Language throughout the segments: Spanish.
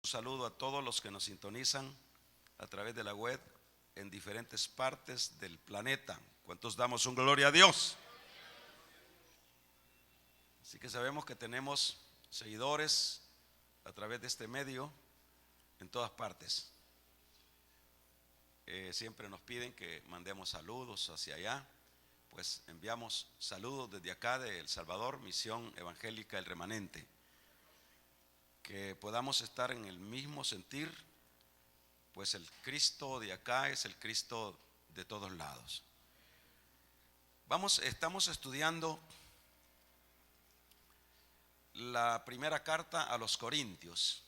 saludo a todos los que nos sintonizan a través de la web en diferentes partes del planeta. ¿Cuántos damos un gloria a Dios? Así que sabemos que tenemos seguidores a través de este medio en todas partes. Siempre nos piden que mandemos saludos hacia allá. Pues enviamos saludos desde acá de El Salvador, Misión Evangélica El Remanente. Que podamos estar en el mismo sentir, pues el Cristo de acá es el Cristo de todos lados. Estamos estudiando la primera carta a los Corintios.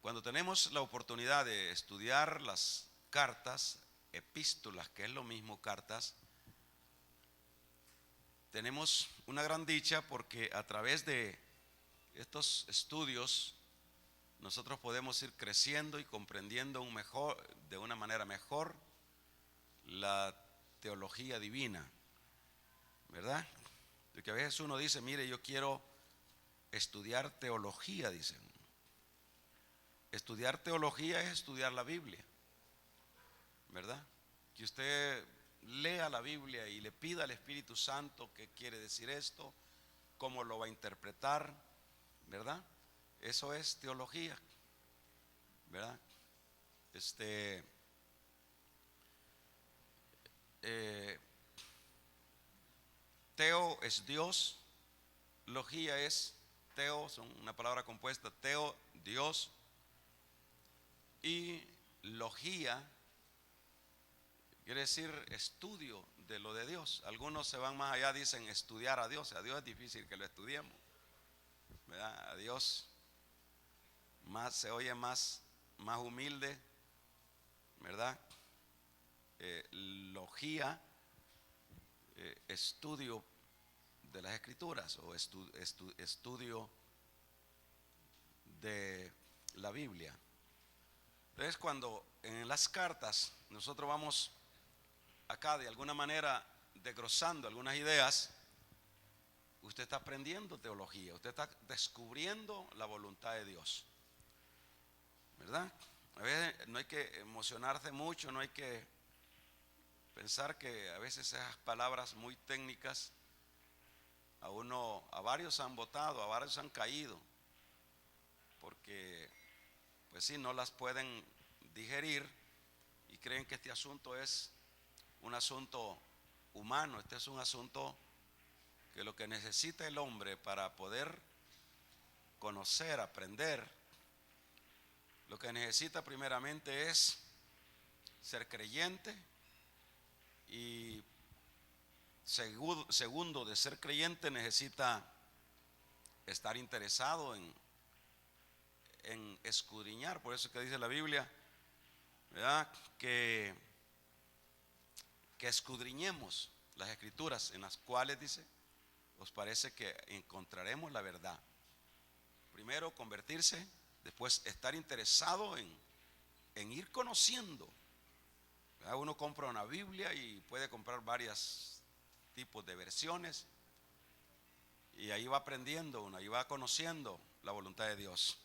Cuando tenemos la oportunidad de estudiar las cartas, epístolas, que es lo mismo cartas, tenemos una gran dicha porque a través de estos estudios nosotros podemos ir creciendo y comprendiendo de una manera mejor la teología divina, ¿verdad? Porque a veces uno dice, mire, yo quiero estudiar teología, dicen. Estudiar teología es estudiar la Biblia, ¿verdad? Que usted lea la Biblia y le pida al Espíritu Santo qué quiere decir esto, cómo lo va a interpretar, ¿verdad? Eso es teología, ¿verdad? Teo es Dios, logía es teo, son una palabra compuesta, teo, Dios, y logía quiere decir estudio de lo de Dios. Algunos se van más allá, dicen estudiar a Dios. A Dios es difícil que lo estudiemos, ¿verdad? A Dios se oye más humilde, ¿verdad? Logía, estudio de las Escrituras o estudio de la Biblia. Entonces, cuando en las cartas nosotros vamos acá de alguna manera desglosando algunas ideas, usted está aprendiendo teología, usted está descubriendo la voluntad de Dios, ¿verdad? A veces no hay que emocionarse mucho, no hay que pensar que a veces esas palabras muy técnicas a varios han botado, a varios han caído, porque pues sí, no las pueden digerir y creen que este asunto es un asunto humano. Este es un asunto que lo que necesita el hombre para poder conocer, aprender, lo que necesita primeramente es ser creyente y segundo de ser creyente necesita estar interesado en escudriñar. Por eso es que dice la Biblia, ¿verdad? Que escudriñemos las Escrituras, en las cuales dice, os parece que encontraremos la verdad. Primero convertirse, después estar interesado en ir conociendo, ¿verdad? Uno compra una Biblia y puede comprar varios tipos de versiones y ahí va aprendiendo uno, ahí va conociendo la voluntad de Dios.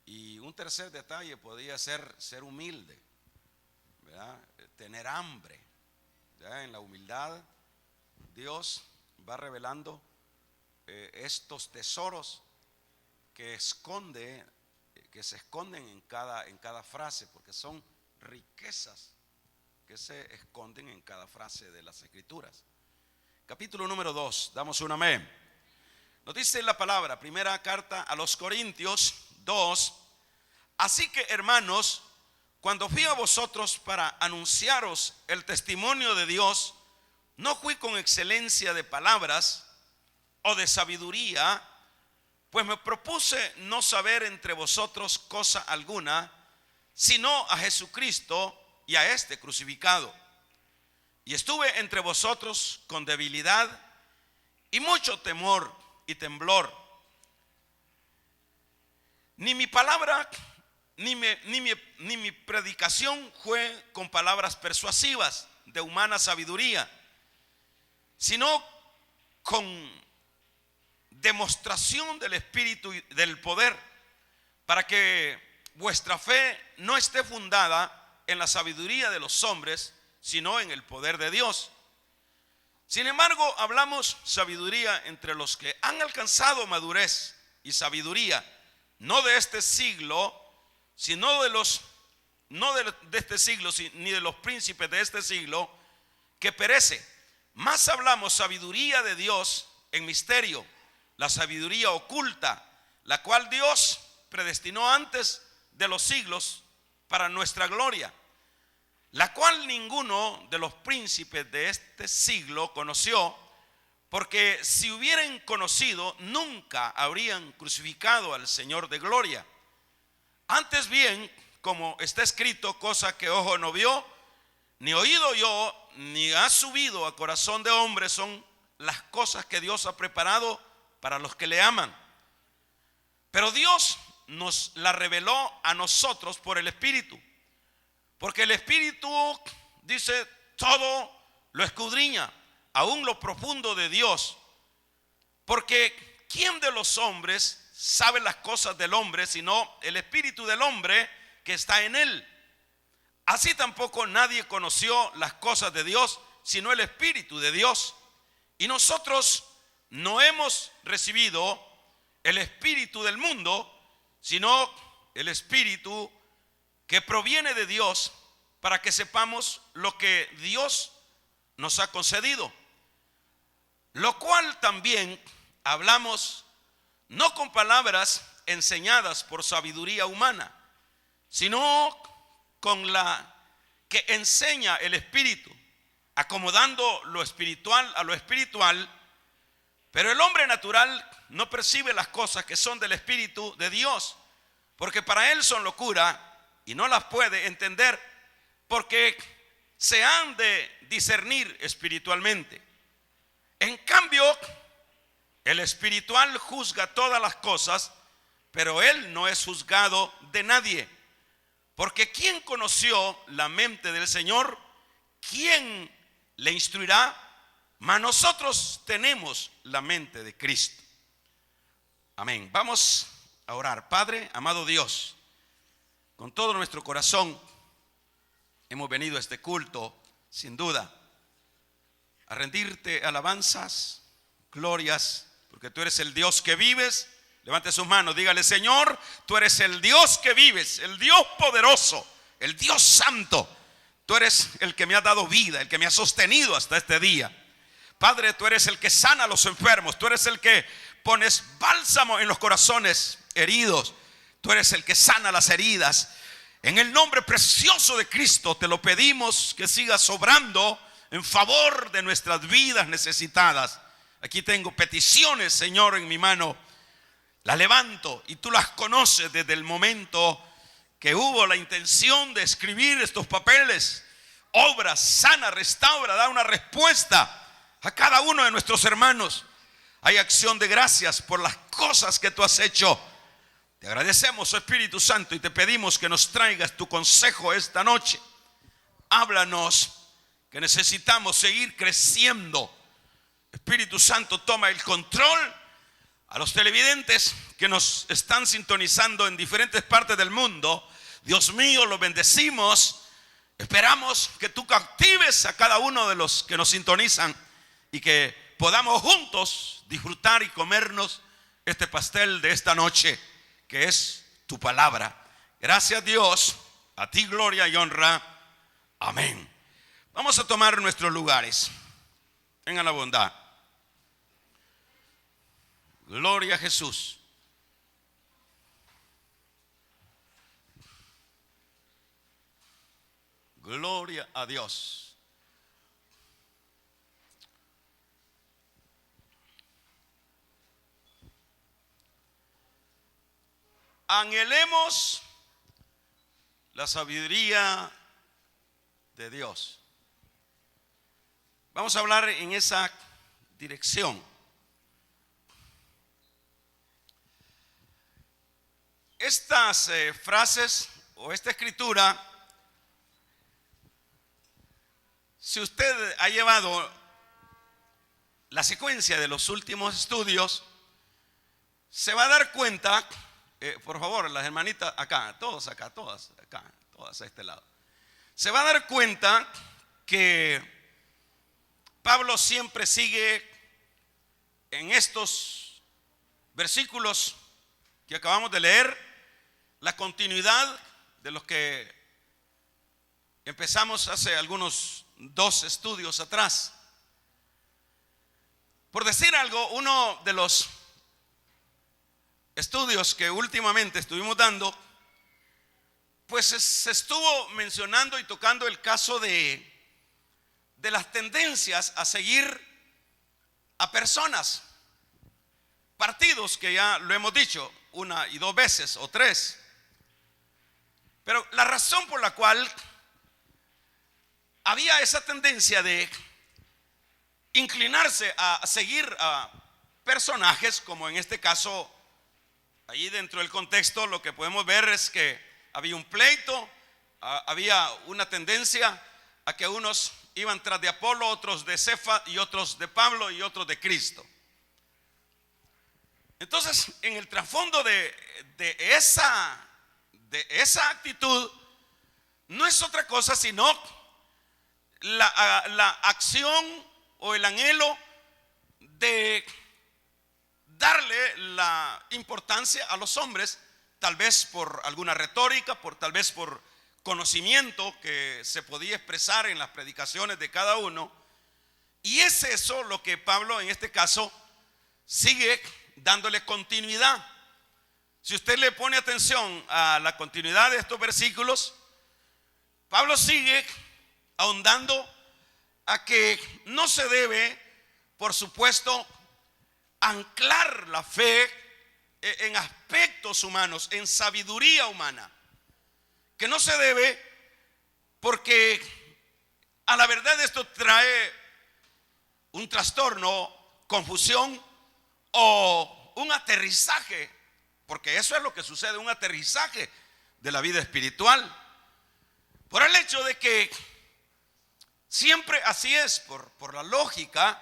Y un tercer detalle podría ser humilde, ¿verdad? Tener hambre, ¿verdad? En la humildad Dios va revelando estos tesoros que se esconden en cada frase, porque son riquezas que se esconden en cada frase de las Escrituras. Capítulo número 2, damos un amén. Nos dice la palabra, primera carta a los Corintios 2. Así que, hermanos, cuando fui a vosotros para anunciaros el testimonio de Dios, no fui con excelencia de palabras o de sabiduría, pues me propuse no saber entre vosotros cosa alguna, sino a Jesucristo y a este crucificado. Y estuve entre vosotros con debilidad y mucho temor y temblor. Ni mi palabra ni mi predicación fue con palabras persuasivas de humana sabiduría, sino con demostración del Espíritu y del poder, para que vuestra fe no esté fundada en la sabiduría de los hombres, sino en el poder de Dios. Sin embargo, hablamos sabiduría entre los que han alcanzado madurez y sabiduría, no de este siglo, sino no de este siglo, ni de los príncipes de este siglo, que perece. Más hablamos sabiduría de Dios en misterio, la sabiduría oculta, la cual Dios predestinó antes de los siglos para nuestra gloria, la cual ninguno de los príncipes de este siglo conoció, porque si hubieran conocido, nunca habrían crucificado al Señor de gloria. Antes bien, como está escrito, cosa que ojo no vio, ni oído yo, ni ha subido a corazón de hombre, son las cosas que Dios ha preparado para los que le aman. Pero Dios nos la reveló a nosotros por el Espíritu, porque el Espíritu, dice, todo lo escudriña, aún lo profundo de Dios. Porque ¿quién de los hombres sabe las cosas del hombre, sino el espíritu del hombre que está en él? Así tampoco nadie conoció las cosas de Dios, sino el Espíritu de Dios. Y nosotros no hemos recibido el espíritu del mundo, sino el Espíritu que proviene de Dios, para que sepamos lo que Dios nos ha concedido. Lo cual también hablamos no con palabras enseñadas por sabiduría humana, sino con la que enseña el Espíritu, acomodando lo espiritual a lo espiritual. Pero el hombre natural no percibe las cosas que son del Espíritu de Dios, porque para él son locura y no las puede entender, porque se han de discernir espiritualmente. En cambio, el espiritual juzga todas las cosas, pero él no es juzgado de nadie. Porque ¿quién conoció la mente del Señor? ¿Quién le instruirá? Mas nosotros tenemos la mente de Cristo. Amén. Vamos a orar. Padre, amado Dios, con todo nuestro corazón hemos venido a este culto, sin duda, a rendirte alabanzas, glorias, porque tú eres el Dios que vives. Levante sus manos, dígale: Señor, tú eres el Dios que vives, el Dios poderoso, el Dios santo. Tú eres el que me ha dado vida, el que me ha sostenido hasta este día. Padre, tú eres el que sana a los enfermos, tú eres el que pones bálsamo en los corazones heridos, tú eres el que sana las heridas. En el nombre precioso de Cristo te lo pedimos, que sigas obrando en favor de nuestras vidas necesitadas. Aquí tengo peticiones, Señor, en mi mano. Las levanto y tú las conoces desde el momento que hubo la intención de escribir estos papeles. Obra, sana, restaura, da una respuesta a cada uno de nuestros hermanos. Hay acción de gracias por las cosas que tú has hecho. Te agradecemos, oh Espíritu Santo, y te pedimos que nos traigas tu consejo esta noche. Háblanos, que necesitamos seguir creciendo. Espíritu Santo, toma el control. A los televidentes que nos están sintonizando en diferentes partes del mundo, Dios mío, los bendecimos. Esperamos que tú captives a cada uno de los que nos sintonizan y que podamos juntos disfrutar y comernos este pastel de esta noche, que es tu palabra. Gracias, Dios, a ti gloria y honra. Amén. Vamos a tomar nuestros lugares. Vengan la bondad. Gloria a Jesús. Gloria a Dios. Anhelemos la sabiduría de Dios. Vamos a hablar en esa dirección. Estas frases o esta escritura, si usted ha llevado la secuencia de los últimos estudios, se va a dar cuenta, por favor, las hermanitas acá, todos acá, todas acá, todas a este lado. Se va a dar cuenta que Pablo siempre sigue en estos versículos que acabamos de leer la continuidad de los que empezamos hace algunos 2 estudios atrás. Por decir algo, uno de los estudios que últimamente estuvimos dando, pues se estuvo mencionando y tocando el caso de las tendencias a seguir a personas, partidos que ya lo hemos dicho 1 y 2 veces o 3. Pero la razón por la cual había esa tendencia de inclinarse a seguir a personajes, como en este caso, ahí dentro del contexto lo que podemos ver es que había un pleito, había una tendencia a que unos iban tras de Apolo, otros de Cefa y otros de Pablo y otros de Cristo. Entonces, en el trasfondo de esa actitud no es otra cosa sino la acción o el anhelo de darle la importancia a los hombres, tal vez por alguna retórica, tal vez por conocimiento que se podía expresar en las predicaciones de cada uno. Y es eso lo que Pablo en este caso sigue dándole continuidad. Si usted le pone atención a la continuidad de estos versículos, Pablo sigue ahondando a que no se debe, por supuesto, anclar la fe en aspectos humanos, en sabiduría humana, que no se debe, porque a la verdad esto trae un trastorno, confusión o un aterrizaje, porque eso es lo que sucede, un aterrizaje de la vida espiritual, por el hecho de que siempre así es, por la lógica,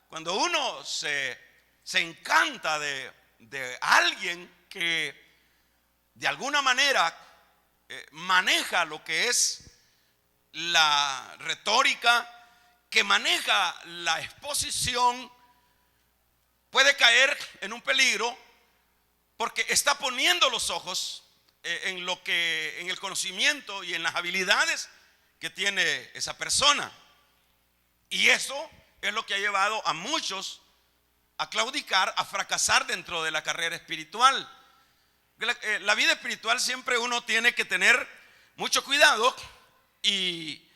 cuando uno se encanta de alguien que de alguna manera maneja lo que es la retórica, que maneja la exposición, puede caer en un peligro porque está poniendo los ojos en el conocimiento y en las habilidades que tiene esa persona. Y eso es lo que ha llevado a muchos a claudicar, a fracasar dentro de la carrera espiritual. La vida espiritual siempre uno tiene que tener mucho cuidado y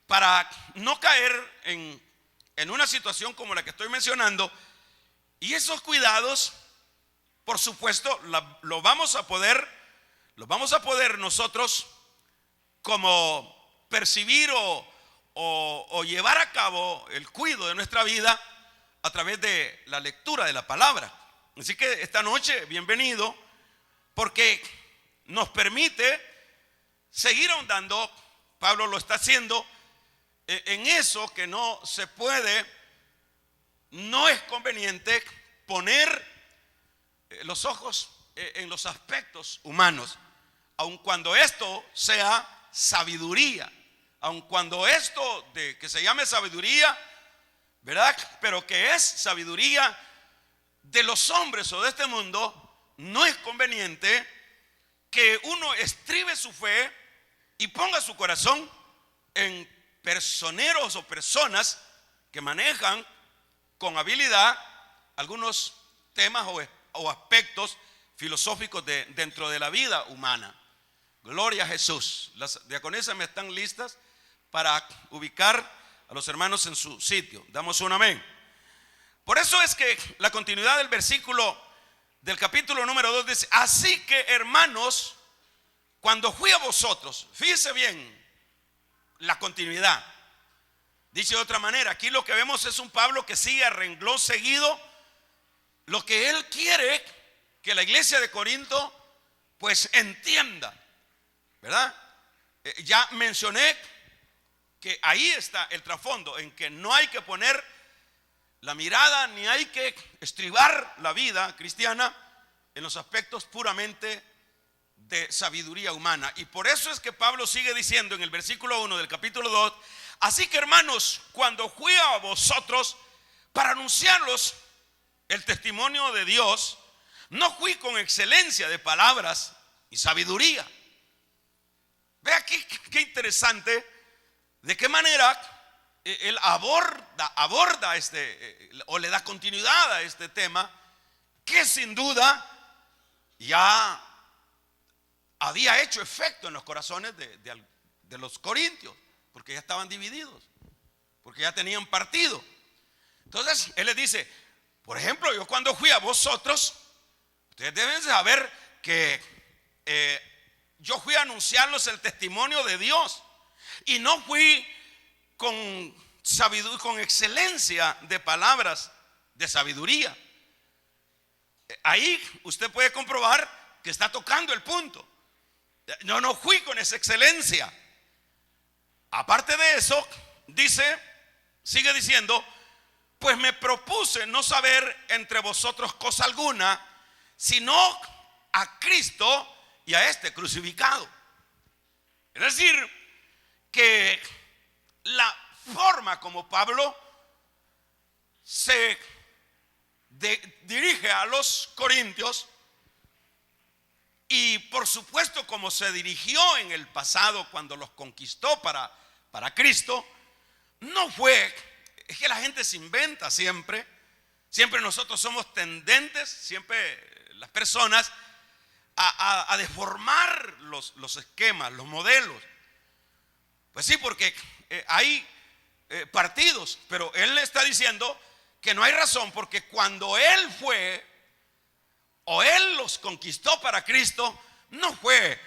para no caer en una situación como la que estoy mencionando. Y esos cuidados, por supuesto, los vamos a poder nosotros como percibir o llevar a cabo el cuidado de nuestra vida a través de la lectura de la palabra. Así que esta noche, bienvenido, porque nos permite seguir ahondando. Pablo lo está haciendo en eso que no se puede, no es conveniente poner los ojos en los aspectos humanos, aun cuando esto sea sabiduría, aun cuando esto de que se llame sabiduría, ¿verdad? Pero que es sabiduría de los hombres o de este mundo, no es conveniente que uno estribe su fe y ponga su corazón en personeros o personas que manejan con habilidad algunos temas o aspectos filosóficos dentro de la vida humana. Gloria a Jesús. Las diaconisas me están listas para ubicar a los hermanos en su sitio. Damos un amén. Por eso es que la continuidad del versículo del capítulo número 2 dice: así que, hermanos, cuando fui a vosotros, fíjense bien la continuidad. Dicho de otra manera, aquí lo que vemos es un Pablo que sigue a renglón seguido lo que él quiere que la iglesia de Corinto pues entienda, ¿verdad? Ya mencioné que ahí está el trasfondo, en que no hay que poner la mirada ni hay que estribar la vida cristiana en los aspectos puramente de sabiduría humana. Y por eso es que Pablo sigue diciendo en el versículo 1 del capítulo 2: así que, hermanos, cuando fui a vosotros para anunciarlos el testimonio de Dios, no fui con excelencia de palabras y sabiduría. Ve aquí qué interesante, de qué manera él aborda o le da continuidad a este tema, que sin duda ya había hecho efecto en los corazones de los corintios, porque ya estaban divididos, porque ya tenían partido. Entonces él les dice: por ejemplo, yo cuando fui a vosotros, ustedes deben saber que yo fui a anunciarles el testimonio de Dios, y no fui con sabiduría, con excelencia de palabras de sabiduría. Ahí usted puede comprobar que está tocando el punto. No fui con esa excelencia. Aparte de eso, sigue diciendo: pues me propuse no saber entre vosotros cosa alguna, sino a Cristo y a este crucificado. Es decir, que la forma como Pablo se dirige a los corintios, y por supuesto como se dirigió en el pasado cuando los conquistó para Cristo, no fue, es que la gente se inventa siempre nosotros somos tendentes, siempre las personas, a deformar los esquemas, los modelos. Pues sí, porque hay partidos, pero él le está diciendo que no hay razón, porque cuando él fue o él los conquistó para Cristo, no fue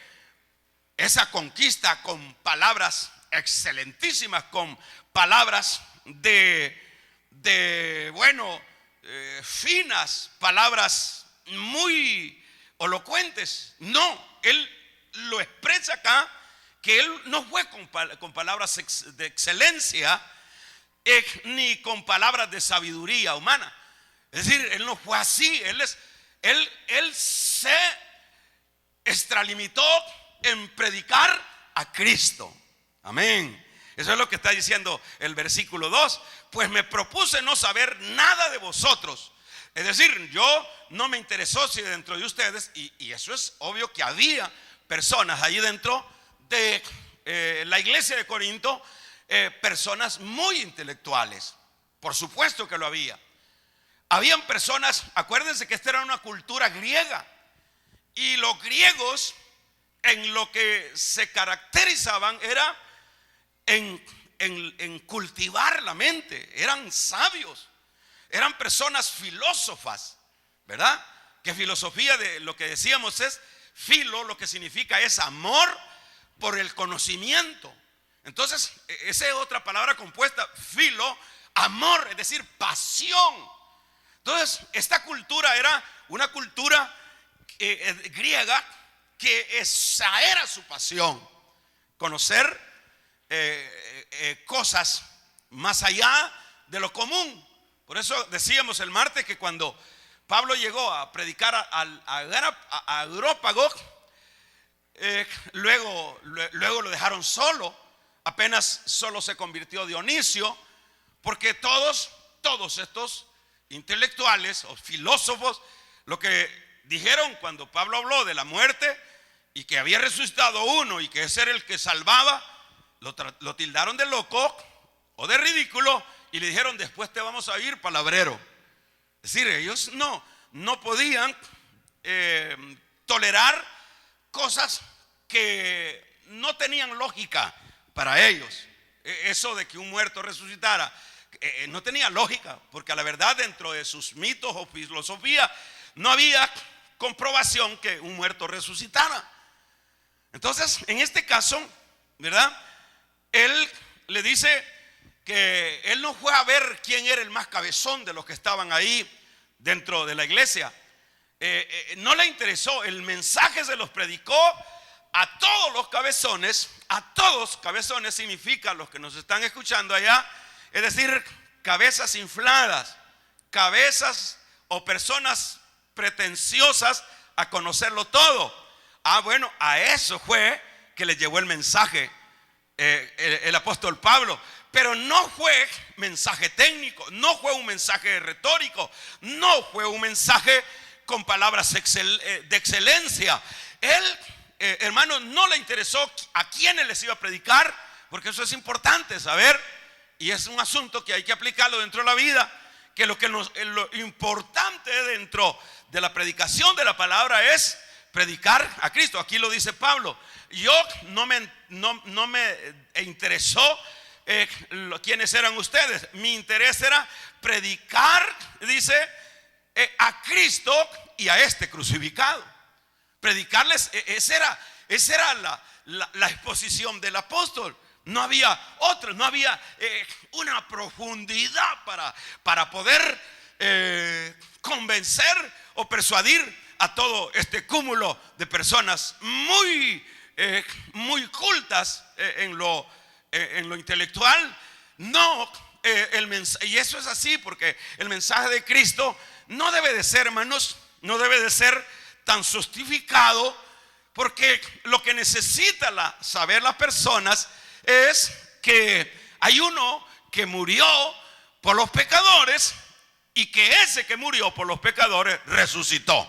esa conquista con palabras excelentísimas, con palabras finas, palabras muy elocuentes. No, él lo expresa acá, que él no fue con palabras de excelencia, ni con palabras de sabiduría humana. Es decir, él no fue así. Él se extralimitó en predicar a Cristo. Amén. Eso es lo que está diciendo el versículo 2. Pues me propuse no saber nada de vosotros. Es decir, yo no me interesó si dentro de ustedes, y eso es obvio que había personas allí dentro de la iglesia de Corinto, personas muy intelectuales. Por supuesto que lo había. Habían personas, acuérdense que esta era una cultura griega, y los griegos en lo que se caracterizaban era en cultivar la mente. Eran sabios, eran personas filósofas, ¿verdad? Que filosofía, de lo que decíamos, es filo, lo que significa es amor por el conocimiento. Entonces esa es otra palabra compuesta, filo, amor, es decir, pasión. Entonces esta cultura era una cultura griega, que esa era su pasión, conocer cosas más allá de lo común. Por eso decíamos el martes que cuando Pablo llegó a predicar a Areópago, luego lo dejaron solo. Apenas solo se convirtió Dionisio, porque todos estos intelectuales o filósofos, lo que dijeron cuando Pablo habló de la muerte y que había resucitado uno y que ese era el que salvaba, lo tildaron de loco o de ridículo, y le dijeron: después te vamos a ir palabrero. Es decir, ellos no podían tolerar cosas que no tenían lógica para ellos. Eso de que un muerto resucitara no tenía lógica, porque a la verdad dentro de sus mitos o filosofía no había comprobación que un muerto resucitara. Entonces en este caso, ¿verdad?, él le dice que él no fue a ver quién era el más cabezón de los que estaban ahí dentro de la iglesia. No le interesó. El mensaje se los predicó a todos los cabezones. A todos, cabezones significa los que nos están escuchando allá, es decir, cabezas infladas, cabezas o personas pretenciosas a conocerlo todo. Bueno, a eso fue que le llevó el mensaje el apóstol Pablo. Pero no fue mensaje técnico, no fue un mensaje retórico, no fue un mensaje con palabras de excelencia. Él, hermano, no le interesó a quiénes les iba a predicar, porque eso es importante saber, y es un asunto que hay que aplicarlo dentro de la vida, que lo importante dentro de la predicación de la palabra es predicar a Cristo. Aquí lo dice Pablo. Yo no me interesó quiénes eran ustedes. Mi interés era predicar, dice, a Cristo y a este crucificado. Predicarles, esa era la exposición del apóstol. No había otra, no había una profundidad para poder convencer o persuadir a todo este cúmulo de personas muy cultas en lo intelectual. No, y eso es así porque el mensaje de Cristo no debe de ser, hermanos, no debe de ser tan justificado, porque lo que necesita saber las personas es que hay uno que murió por los pecadores y que ese que murió por los pecadores resucitó.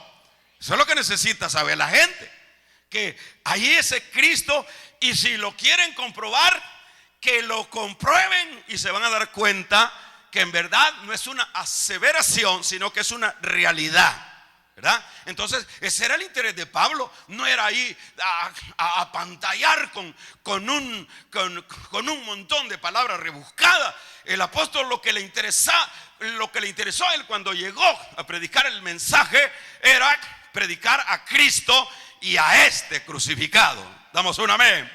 Eso es lo que necesita saber la gente, que ahí ese Cristo, y si lo quieren comprobar, que lo comprueben y se van a dar cuenta que en verdad no es una aseveración, sino que es una realidad, ¿verdad? Entonces ese era el interés de Pablo. No era ahí a apantallar con un montón de palabras rebuscadas. El apóstol lo que le interesó a él cuando llegó a predicar el mensaje era predicar a Cristo y a este crucificado. Damos un amén,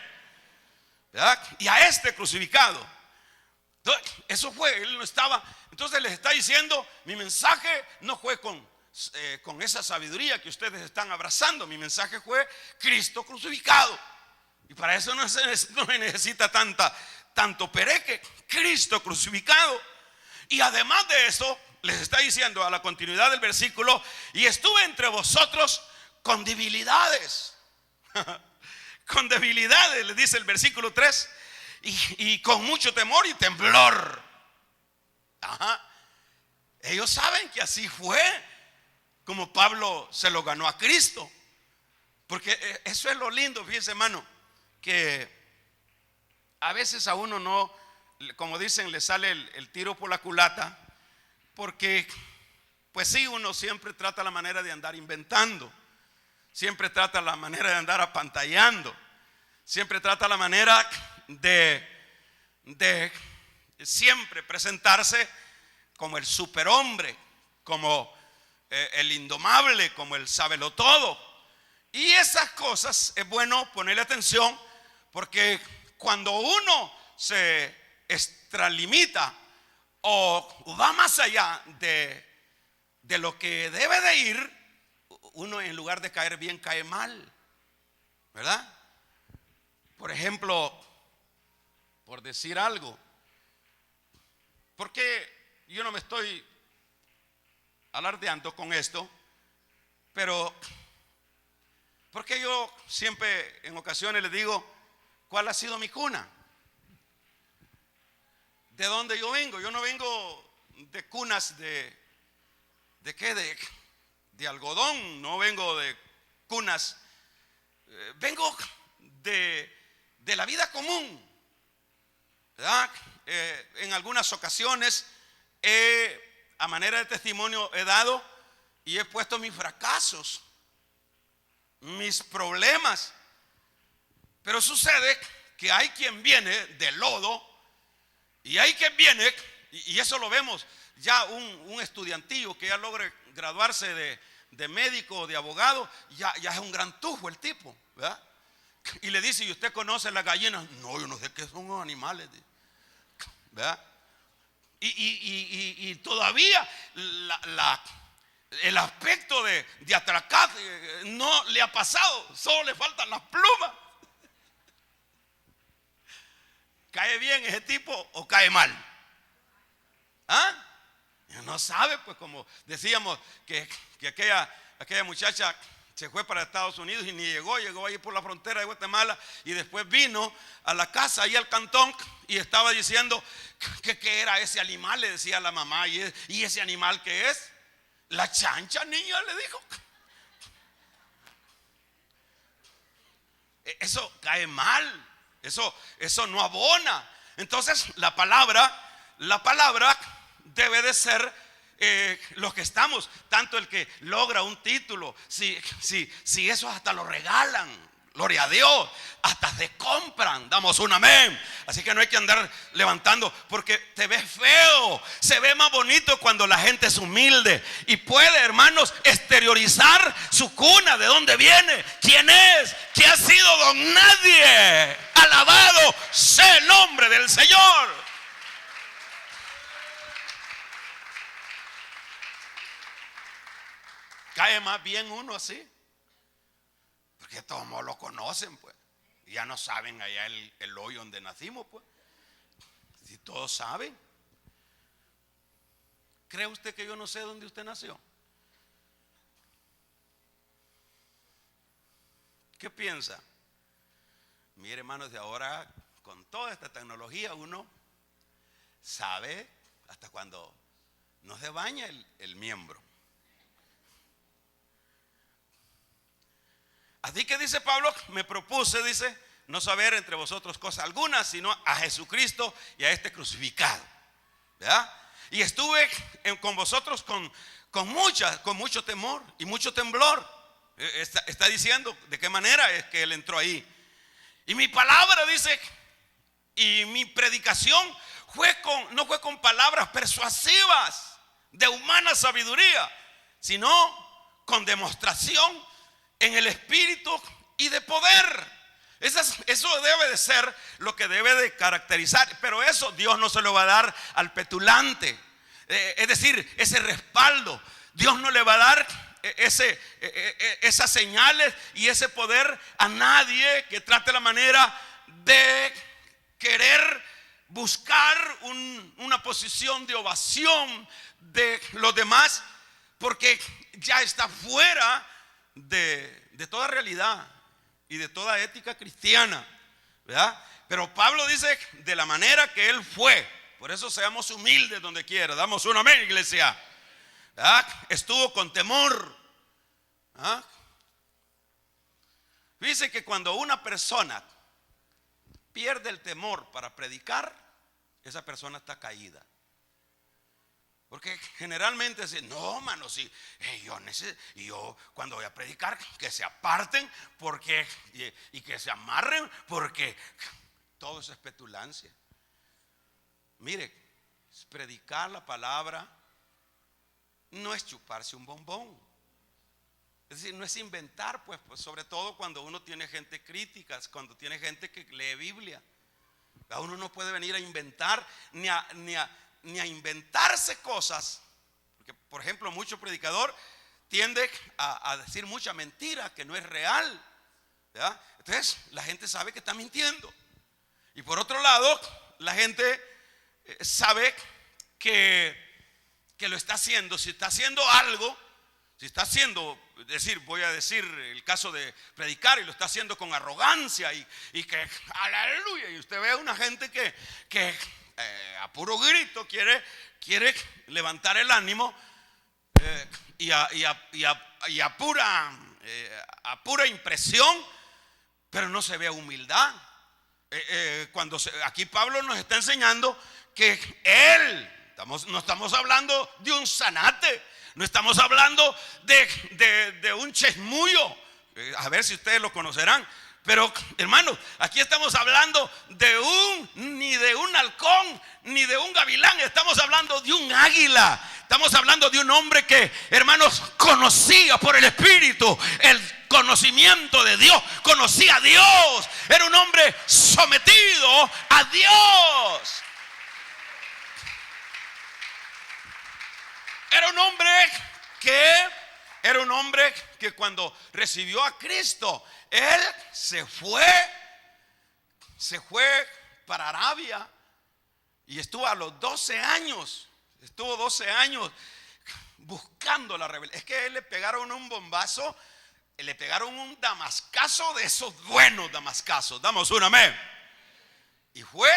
¿verdad? Y a este crucificado. Entonces, eso fue, él no estaba. Entonces les está diciendo: mi mensaje no fue con esa sabiduría que ustedes están abrazando. Mi mensaje fue Cristo crucificado. Y para eso no se necesita tanto pereque. Cristo crucificado. Y además de eso, les está diciendo a la continuidad del versículo: y estuve entre vosotros con debilidades. Con debilidades, les dice el versículo 3. Y con mucho temor y temblor. Ajá. Ellos saben que así fue como Pablo se lo ganó a Cristo. Porque eso es lo lindo, fíjense, hermano, que a veces a uno no, como dicen, le sale el tiro por la culata. Porque pues sí, uno siempre trata la manera de andar inventando, siempre trata la manera de andar apantallando, siempre trata la manera de siempre presentarse como el superhombre, como el indomable, como el sábelotodo. Y esas cosas es bueno ponerle atención, porque cuando uno se extralimita o va más allá de lo que debe de ir, uno en lugar de caer bien cae mal, ¿verdad? Por ejemplo, por decir algo, porque yo no me estoy alardeando con esto, pero porque yo siempre en ocasiones le digo cuál ha sido mi cuna, de dónde yo vengo. Yo no vengo de cunas de qué, de algodón, no vengo de cunas, vengo de la vida común, ¿verdad? En algunas ocasiones a manera de testimonio he dado y he puesto mis fracasos, mis problemas. Pero sucede que hay quien viene del lodo y hay quien viene, y eso lo vemos ya, un estudiantillo que ya logre graduarse de médico o de abogado, ya es un gran tufo el tipo, ¿verdad? Y le dice: ¿y usted conoce las gallinas? No, yo no sé qué son los animales, ¿verdad? Y todavía el aspecto de atracar no le ha pasado, solo le faltan las plumas. ¿Cae bien ese tipo o cae mal? ¿Ah? No sabe, pues como decíamos, que aquella muchacha se fue para Estados Unidos y ni llegó ahí por la frontera de Guatemala y después vino a la casa, ahí al cantón, y estaba diciendo que era ese animal, le decía a la mamá, y ese animal que es, la chancha, niña, le dijo. Eso cae mal, eso no abona. Entonces la palabra debe de ser los que estamos, tanto el que logra un título, si eso hasta lo regalan, gloria a Dios, hasta se compran, damos un amén. Así que no hay que andar levantando, porque te ves feo. Se ve más bonito cuando la gente es humilde y puede, hermanos, exteriorizar su cuna, de dónde viene, quién es, que ha sido don nadie. Alabado sea el nombre del Señor. Cae más bien uno así, porque todos lo conocen, pues, y ya no saben allá el hoyo donde nacimos, pues. Si todos saben. ¿Cree usted que yo no sé dónde usted nació? ¿Qué piensa? Mire, hermanos, de ahora con toda esta tecnología uno sabe hasta cuando no se baña el miembro. Así que dice Pablo, me propuse, dice, no saber entre vosotros cosa alguna, sino a Jesucristo y a este crucificado, ¿verdad? Y estuve con vosotros con mucho temor y mucho temblor. Está diciendo de qué manera es que él entró ahí. Y mi palabra, dice, y mi predicación no fue con palabras persuasivas de humana sabiduría, sino con demostración en el espíritu y de poder. Eso debe de ser lo que debe de caracterizar. Pero eso Dios no se lo va a dar al petulante. Es decir, ese respaldo Dios no le va a dar esas señales y ese poder a nadie que trate la manera de querer buscar una posición de ovación de los demás, porque ya está fuera de toda realidad y de toda ética cristiana, ¿verdad? Pero Pablo dice de la manera que él fue. Por eso seamos humildes donde quiera. Damos un amén, iglesia, ¿verdad? Estuvo con temor, ¿verdad? Dice que cuando una persona pierde el temor para predicar, esa persona está caída. Porque generalmente dicen, no, mano, si yo cuando voy a predicar, que se aparten porque, y que se amarren, porque todo eso es petulancia. Mire, predicar la palabra no es chuparse un bombón. Es decir, no es inventar, pues sobre todo cuando uno tiene gente crítica, cuando tiene gente que lee Biblia. Uno no puede venir a inventar ni a inventarse cosas, porque por ejemplo mucho predicador tiende a decir mucha mentira que no es real, ¿verdad? Entonces la gente sabe que está mintiendo, y por otro lado la gente sabe que lo está haciendo. Si está haciendo algo, si está haciendo, voy a decir el caso de predicar, y lo está haciendo con arrogancia y que aleluya, y usted ve a una gente que a puro grito quiere levantar el ánimo, y a pura impresión, pero no se ve humildad. Aquí Pablo nos está enseñando que no estamos hablando de un zanate, no estamos hablando de un chesmullo, a ver si ustedes lo conocerán. Pero hermanos, aquí estamos hablando ni de un halcón, ni de un gavilán. Estamos hablando de un águila. Estamos hablando de un hombre que, hermanos, conocía por el Espíritu el conocimiento de Dios. Conocía a Dios. Era un hombre sometido a Dios. Era un hombre que cuando recibió a Cristo, él se fue para Arabia y estuvo a los 12 años. Estuvo 12 años buscando la revelación. Es que a él le pegaron un bombazo, le pegaron un damascazo de esos buenos damascazos. Damos un amén. Y fue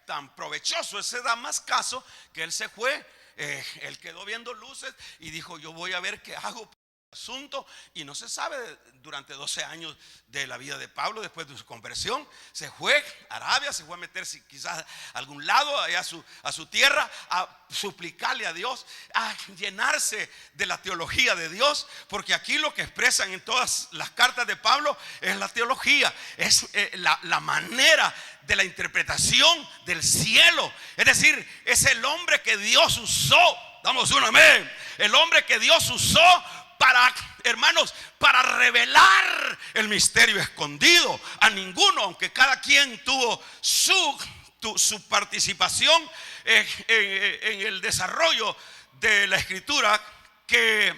tan provechoso ese damascazo que él se fue. Él quedó viendo luces y dijo: yo voy a ver qué hago asunto. Y no se sabe durante 12 años de la vida de Pablo. Después de su conversión se fue a Arabia, se fue a meterse quizás a algún lado, allá a su tierra, a suplicarle a Dios, a llenarse de la teología de Dios, porque aquí lo que expresan en todas las cartas de Pablo es la teología, es la manera de la interpretación del cielo. Es decir, es el hombre que Dios usó. Damos un amén. El hombre que Dios usó para, hermanos, para revelar el misterio escondido a ninguno, aunque cada quien tuvo su participación en el desarrollo de la escritura que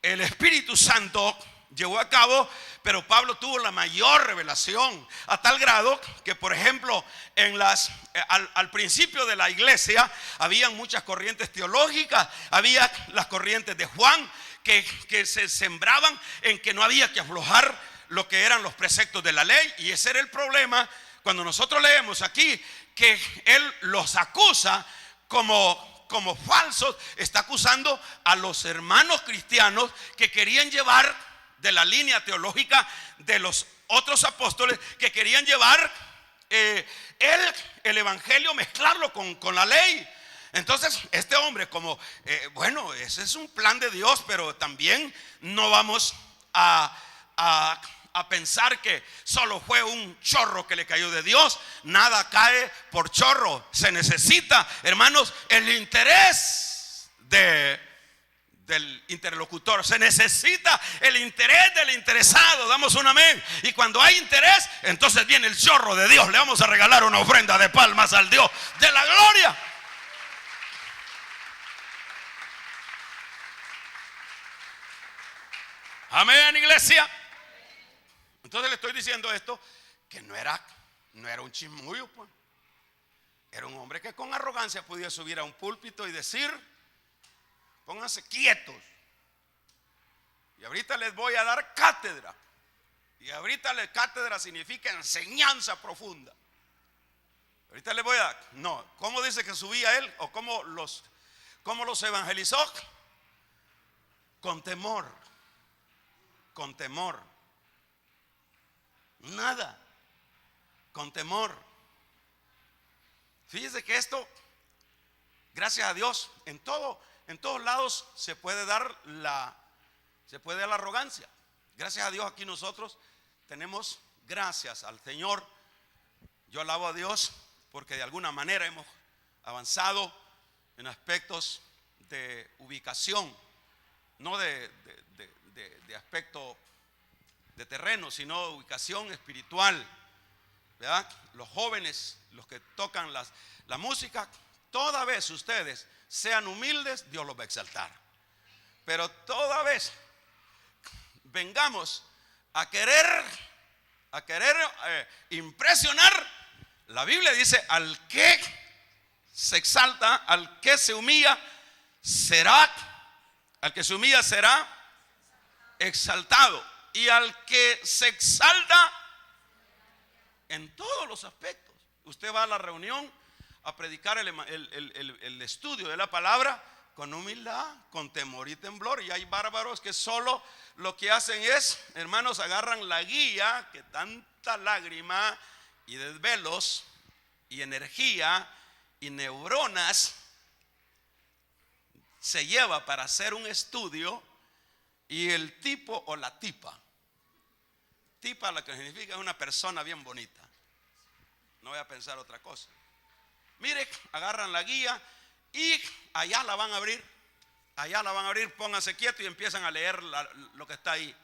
el Espíritu Santo llevó a cabo. Pero Pablo tuvo la mayor revelación, a tal grado que, por ejemplo, al principio de la iglesia habían muchas corrientes teológicas. Había las corrientes de Juan que se sembraban en que no había que aflojar lo que eran los preceptos de la ley. Y ese era el problema cuando nosotros leemos aquí que él los acusa como falsos. Está acusando a los hermanos cristianos que querían llevar de la línea teológica de los otros apóstoles, que querían llevar el evangelio, mezclarlo con la ley. Entonces este hombre, como bueno, ese es un plan de Dios, pero también no vamos a pensar que solo fue un chorro que le cayó de Dios. Nada cae por chorro. Se necesita, hermanos, el interés del interlocutor. Se necesita el interés del interesado. Damos un amén. Y cuando hay interés, entonces viene el chorro de Dios. Le vamos a regalar una ofrenda de palmas al Dios de la gloria. Amén, iglesia. Entonces le estoy diciendo esto, que no era un chismullo, pues. Era un hombre que con arrogancia podía subir a un púlpito y decir: pónganse quietos, y ahorita les voy a dar cátedra. Y ahorita cátedra significa enseñanza profunda. Ahorita les voy a dar. No, ¿cómo dice que subía él? ¿O cómo los evangelizó? Con temor. Con temor. Nada. Con temor. Fíjese que esto, gracias a Dios, en todos lados se puede dar la arrogancia. Gracias a Dios aquí nosotros tenemos, gracias al Señor, yo alabo a Dios porque de alguna manera hemos avanzado en aspectos de ubicación, no de aspecto de terreno, sino de ubicación espiritual, ¿verdad? Los jóvenes, los que tocan la música, toda vez ustedes sean humildes, Dios los va a exaltar. Pero toda vez vengamos a querer impresionar, la Biblia dice: al que se exalta, al que se humilla, al que se humilla será exaltado, y al que se exalta en todos los aspectos. Usted va a la reunión a predicar el estudio de la palabra con humildad, con temor y temblor. Y hay bárbaros que solo lo que hacen es, hermanos, agarran la guía que tanta lágrima y desvelos y energía y neuronas se lleva para hacer un estudio. Y el tipo o la tipa, lo que significa es una persona bien bonita, no voy a pensar otra cosa. Mire, agarran la guía y allá la van a abrir, pónganse quietos y empiezan a leer lo que está ahí.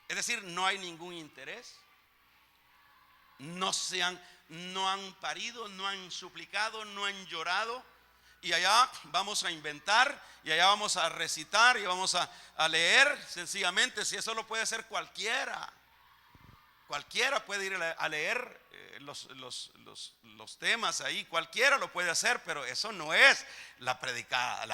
Es decir, no hay ningún interés, no han parido, no han suplicado, no han llorado. Y allá vamos a inventar, y allá vamos a recitar, y vamos a leer sencillamente. Si eso lo puede hacer cualquiera. Cualquiera puede ir a leer los temas ahí, cualquiera lo puede hacer, pero eso no es la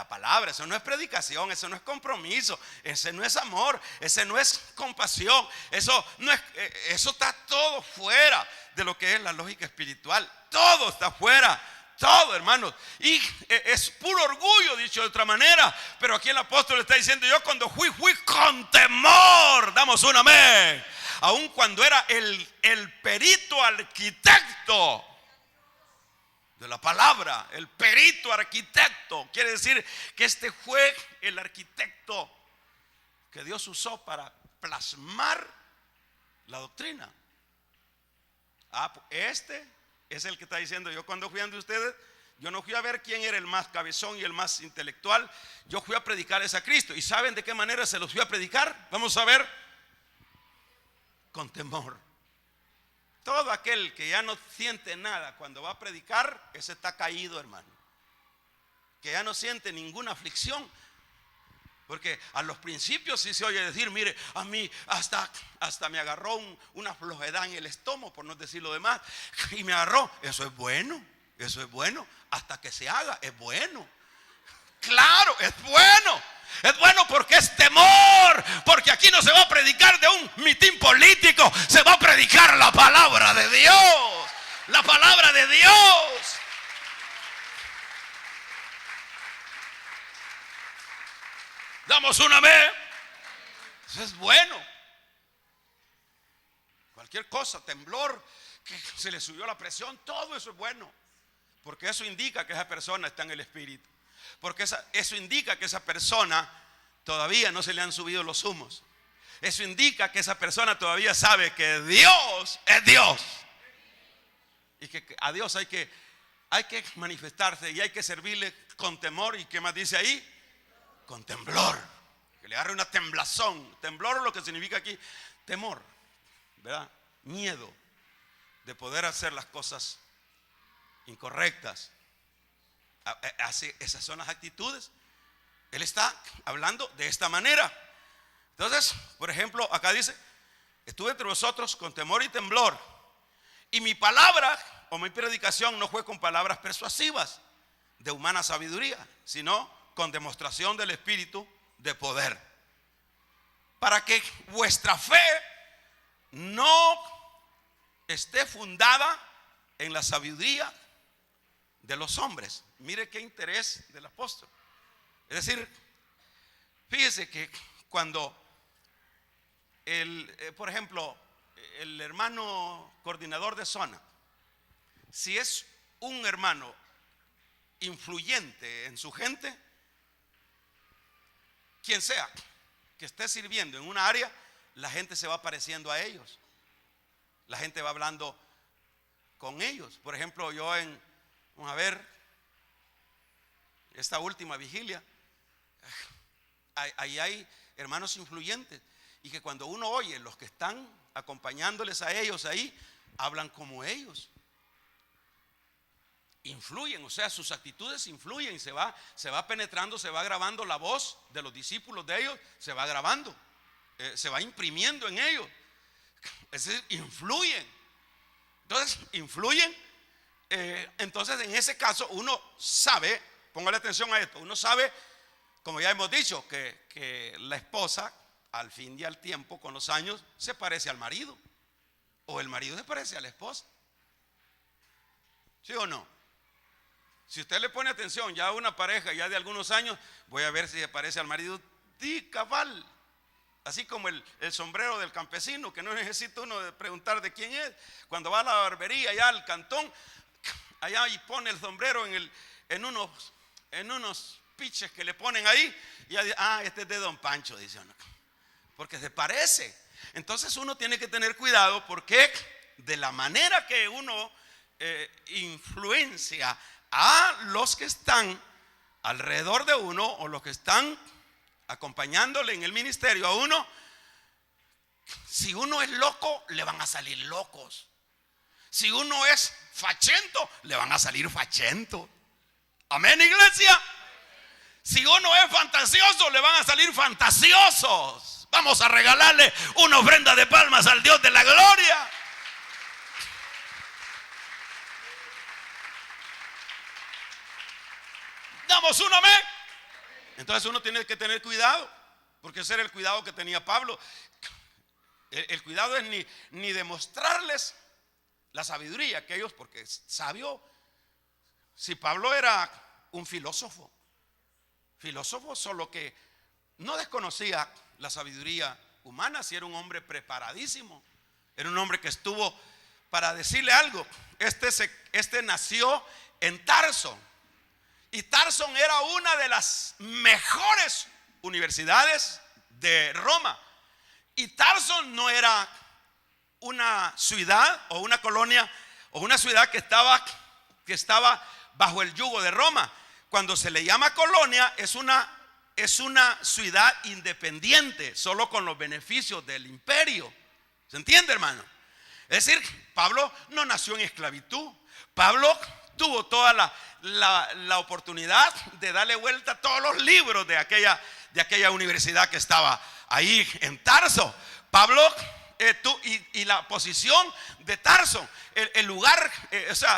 palabra, eso no es predicación, eso no es compromiso, ese no es amor, ese no es compasión, eso no es, eso está todo fuera de lo que es la lógica espiritual, todo está fuera. Todo, hermanos, y es puro orgullo, dicho de otra manera. Pero aquí el apóstol está diciendo: yo cuando fui con temor. Damos un amén. Aun cuando era el perito arquitecto de la palabra, el perito arquitecto, quiere decir que este fue el arquitecto que Dios usó para plasmar la doctrina. Este es el que está diciendo: yo cuando fui ante ustedes, yo no fui a ver quién era el más cabezón y el más intelectual, yo fui a predicarles a Cristo. ¿Y saben de qué manera se los fui a predicar? Vamos a ver. Con temor. Todo aquel que ya no siente nada cuando va a predicar, ese está caído, hermano. Que ya no siente ninguna aflicción. Porque a los principios sí se oye decir: mire, a mí hasta me agarró una flojedad en el estómago, por no decir lo demás, y me agarró. Eso es bueno, hasta que se haga, es bueno. Claro, es bueno. Es bueno porque es temor. Porque aquí no se va a predicar de un mitin político, se va a predicar la palabra de Dios. La palabra de Dios. Damos un amén. Eso es bueno. Cualquier cosa, temblor, que se le subió la presión, todo eso es bueno. Porque eso indica que esa persona está en el espíritu. Porque eso indica que esa persona todavía no se le han subido los humos. Eso indica que esa persona todavía sabe que Dios es Dios. Y que a Dios hay que manifestarse y hay que servirle con temor. ¿Y qué más dice ahí? Con temblor. Que le agarre una temblazón. Temblor es lo que significa aquí temor, ¿verdad? Miedo de poder hacer las cosas incorrectas. Esas son las actitudes. Él está hablando de esta manera. Entonces, por ejemplo, acá dice: estuve entre vosotros con temor y temblor, y mi palabra o mi predicación no fue con palabras persuasivas de humana sabiduría, sino con demostración del Espíritu de poder, para que vuestra fe no esté fundada en la sabiduría de los hombres. Mire qué interés del apóstol. Es decir, fíjese que cuando por ejemplo, el hermano coordinador de zona, si es un hermano influyente en su gente, quien sea que esté sirviendo en una área, la gente se va pareciendo a ellos. La gente va hablando con ellos. Por ejemplo, vamos a ver, esta última vigilia, ahí hay hermanos influyentes, y que cuando uno oye los que están acompañándoles a ellos ahí, hablan como ellos. Influyen, o sea, sus actitudes influyen, se va penetrando, se va grabando la voz de los discípulos de ellos, se va grabando, se va imprimiendo en ellos. Es decir, influyen. Entonces, influyen. Entonces, en ese caso, uno sabe, póngale atención a esto, uno sabe, como ya hemos dicho, que la esposa, al fin y al tiempo, con los años, se parece al marido, o el marido se parece a la esposa. ¿Sí o no? Si usted le pone atención ya a una pareja ya de algunos años, voy a ver si se parece al marido. Di cabal. Así como el sombrero del campesino, que no necesita uno de preguntar de quién es. Cuando va a la barbería allá al cantón, allá y pone el sombrero en unos piches que le ponen ahí, y ya dice: este es de Don Pancho, dice uno, porque se parece. Entonces uno tiene que tener cuidado, porque de la manera que uno influencia a los que están alrededor de uno, o los que están acompañándole en el ministerio a uno, si uno es loco, le van a salir locos. Si uno es fachento, le van a salir fachentos. Amén, iglesia. Si uno es fantasioso, le van a salir fantasiosos. Vamos a regalarle una ofrenda de palmas al Dios de la gloria. Damos un amén. Entonces uno tiene que tener cuidado, porque ese era el cuidado que tenía Pablo. El cuidado es ni demostrarles la sabiduría que ellos, porque sabio, si Pablo era un filósofo, solo que no desconocía la sabiduría humana, si era un hombre preparadísimo, era un hombre que estuvo, para decirle algo, este nació en Tarso, y Tarso era una de las mejores universidades de Roma, y Tarso no era una ciudad o una colonia o una ciudad que estaba bajo el yugo de Roma. Cuando se le llama colonia es una ciudad independiente, solo con los beneficios del imperio. ¿Se entiende, hermano? Es decir, Pablo no nació en esclavitud. Pablo tuvo toda la oportunidad de darle vuelta a todos los libros de aquella universidad que estaba ahí en Tarso. Pablo y la posición de Tarso, el lugar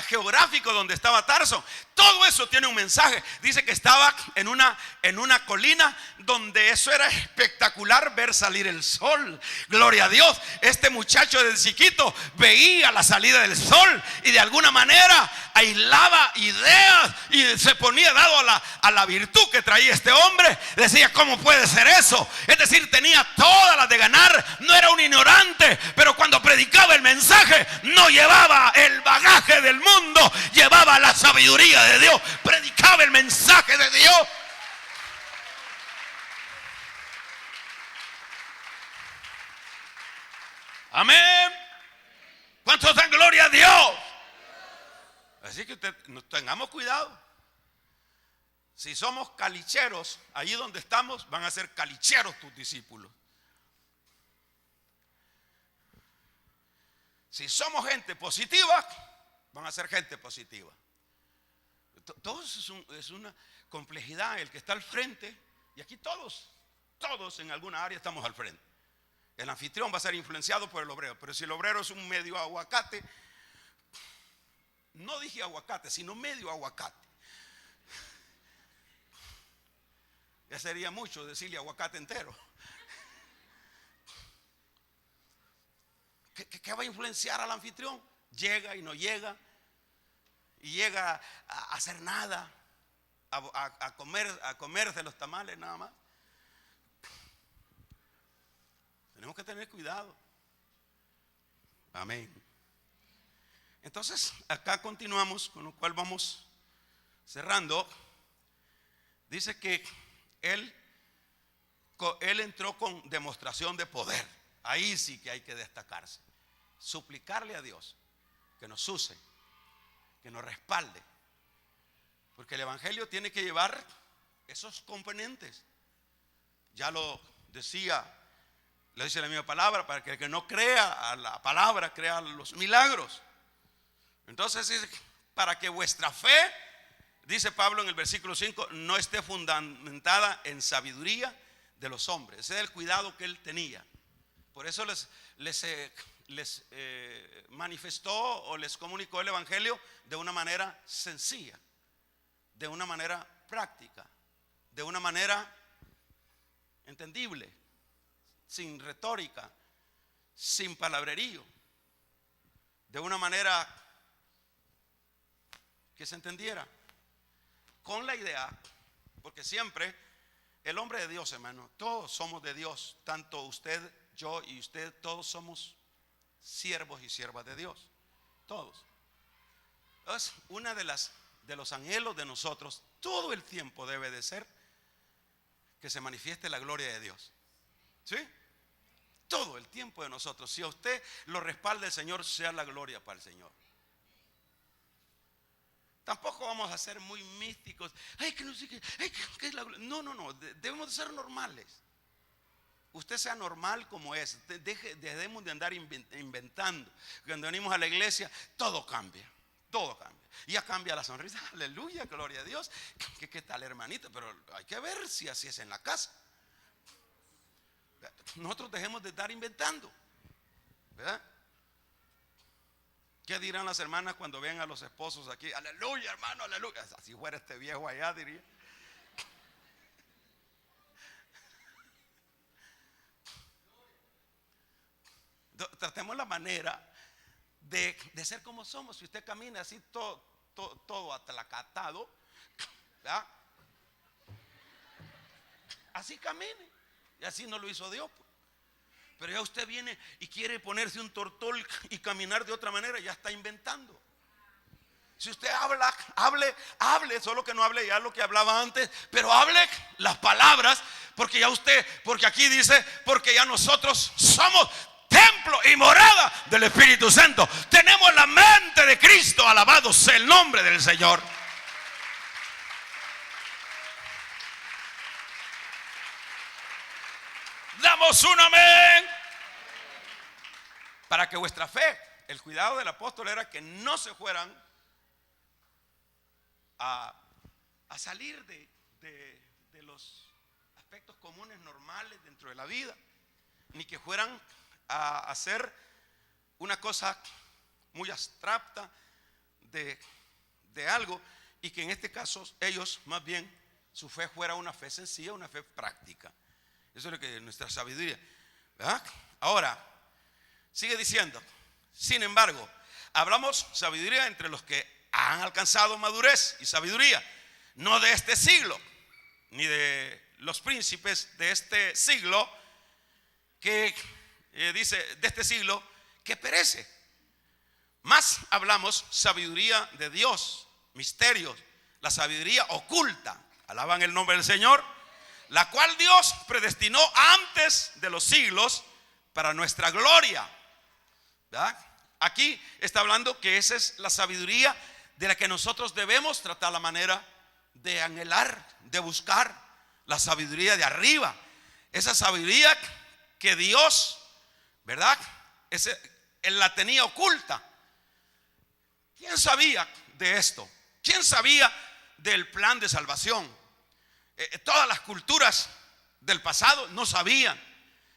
geográfico donde estaba Tarso, todo eso tiene un mensaje. Dice que estaba en una colina donde eso era espectacular ver salir el sol. Gloria a Dios. Este muchacho desde chiquito veía la salida del sol y de alguna manera aislaba ideas y se ponía dado a la virtud que traía este hombre. Decía, ¿cómo puede ser eso? Es decir, tenía todas las de ganar. No era un ignorante, pero cuando predicaba el mensaje no llevaba el bagaje del mundo, llevaba la sabiduría de Dios, predicaba el mensaje de Dios. Amén. ¿Cuántos dan gloria a Dios? Así que tengamos cuidado. Si somos calicheros, allí donde estamos van a ser calicheros tus discípulos. Si somos gente positiva, van a ser gente positiva. Todo es una complejidad. El que está al frente, y aquí todos en alguna área estamos al frente. El anfitrión va a ser influenciado por el obrero, pero si el obrero es un medio aguacate, no dije aguacate, sino medio aguacate, ya sería mucho decirle aguacate entero. ¿Qué va a influenciar al anfitrión? Llega y no llega, y llega a hacer nada, a comerse los tamales nada más. Tenemos que tener cuidado. Amén. Entonces, acá continuamos, con lo cual vamos cerrando. Dice que él entró con demostración de poder. Ahí sí que hay que destacarse. Suplicarle a Dios que nos use, que nos respalde. Porque el evangelio tiene que llevar esos componentes. Ya lo decía, le dice la misma palabra, para que el que no crea a la palabra, crea a los milagros. Entonces dice, para que vuestra fe, dice Pablo en el versículo 5, no esté fundamentada en sabiduría de los hombres. Ese es el cuidado que él tenía. Por eso les manifestó o les comunicó el evangelio de una manera sencilla, de una manera práctica, de una manera entendible, sin retórica, sin palabrerío, de una manera que se entendiera, con la idea, porque siempre el hombre de Dios, hermano, todos somos de Dios, tanto usted, yo y usted, todos somos siervos y siervas de Dios, todos. Entonces, una de los anhelos de nosotros todo el tiempo debe de ser que se manifieste la gloria de Dios. ¿Sí? Todo el tiempo de nosotros. Si a usted lo respalda el Señor, sea la gloria para el Señor. Tampoco vamos a ser muy místicos. Ay, que no sé qué. Ay, ¿qué es la gloria? No. Debemos de ser normales. Usted sea normal como es. Dejemos de andar inventando. Cuando venimos a la iglesia, todo cambia. Todo cambia. Ya cambia la sonrisa. Aleluya, gloria a Dios. ¿Qué tal, hermanito? Pero hay que ver si así es en la casa. Nosotros dejemos de estar inventando, ¿verdad? ¿Qué dirán las hermanas cuando vean a los esposos aquí? Aleluya, hermano, aleluya. Así fuera este viejo allá, diría. Tratemos la manera de ser como somos. Si usted camina así todo atlacatado, ¿verdad? Así camine. Y así no lo hizo Dios, pues. Pero ya usted viene y quiere ponerse un tortol y caminar de otra manera, ya está inventando. Si usted hable, solo que no hable ya lo que hablaba antes, pero hable las palabras, porque aquí dice, porque ya nosotros somos templo y morada del Espíritu Santo. Tenemos la mente de Cristo, alabado sea el nombre del Señor. Damos un amén. Para que vuestra fe, el cuidado del apóstol era que no se fueran a salir de los aspectos comunes normales dentro de la vida, ni que fueran a hacer una cosa muy abstracta de algo, y que en este caso ellos más bien su fe fuera una fe sencilla, una fe práctica. Eso es lo que nuestra sabiduría, ¿verdad? Ahora sigue diciendo, sin embargo, hablamos sabiduría entre los que han alcanzado madurez y sabiduría, no de este siglo, ni de los príncipes de este siglo, que dice de este siglo que perece. Más hablamos sabiduría de Dios, misterios, la sabiduría oculta, alaban el nombre del Señor, la cual Dios predestinó antes de los siglos para nuestra gloria, ¿verdad? Aquí está hablando que esa es la sabiduría de la que nosotros debemos tratar la manera de anhelar, de buscar la sabiduría de arriba, esa sabiduría que Dios, ¿verdad? Él la tenía oculta. ¿Quién sabía de esto? ¿Quién sabía del plan de salvación? Todas las culturas del pasado no sabían,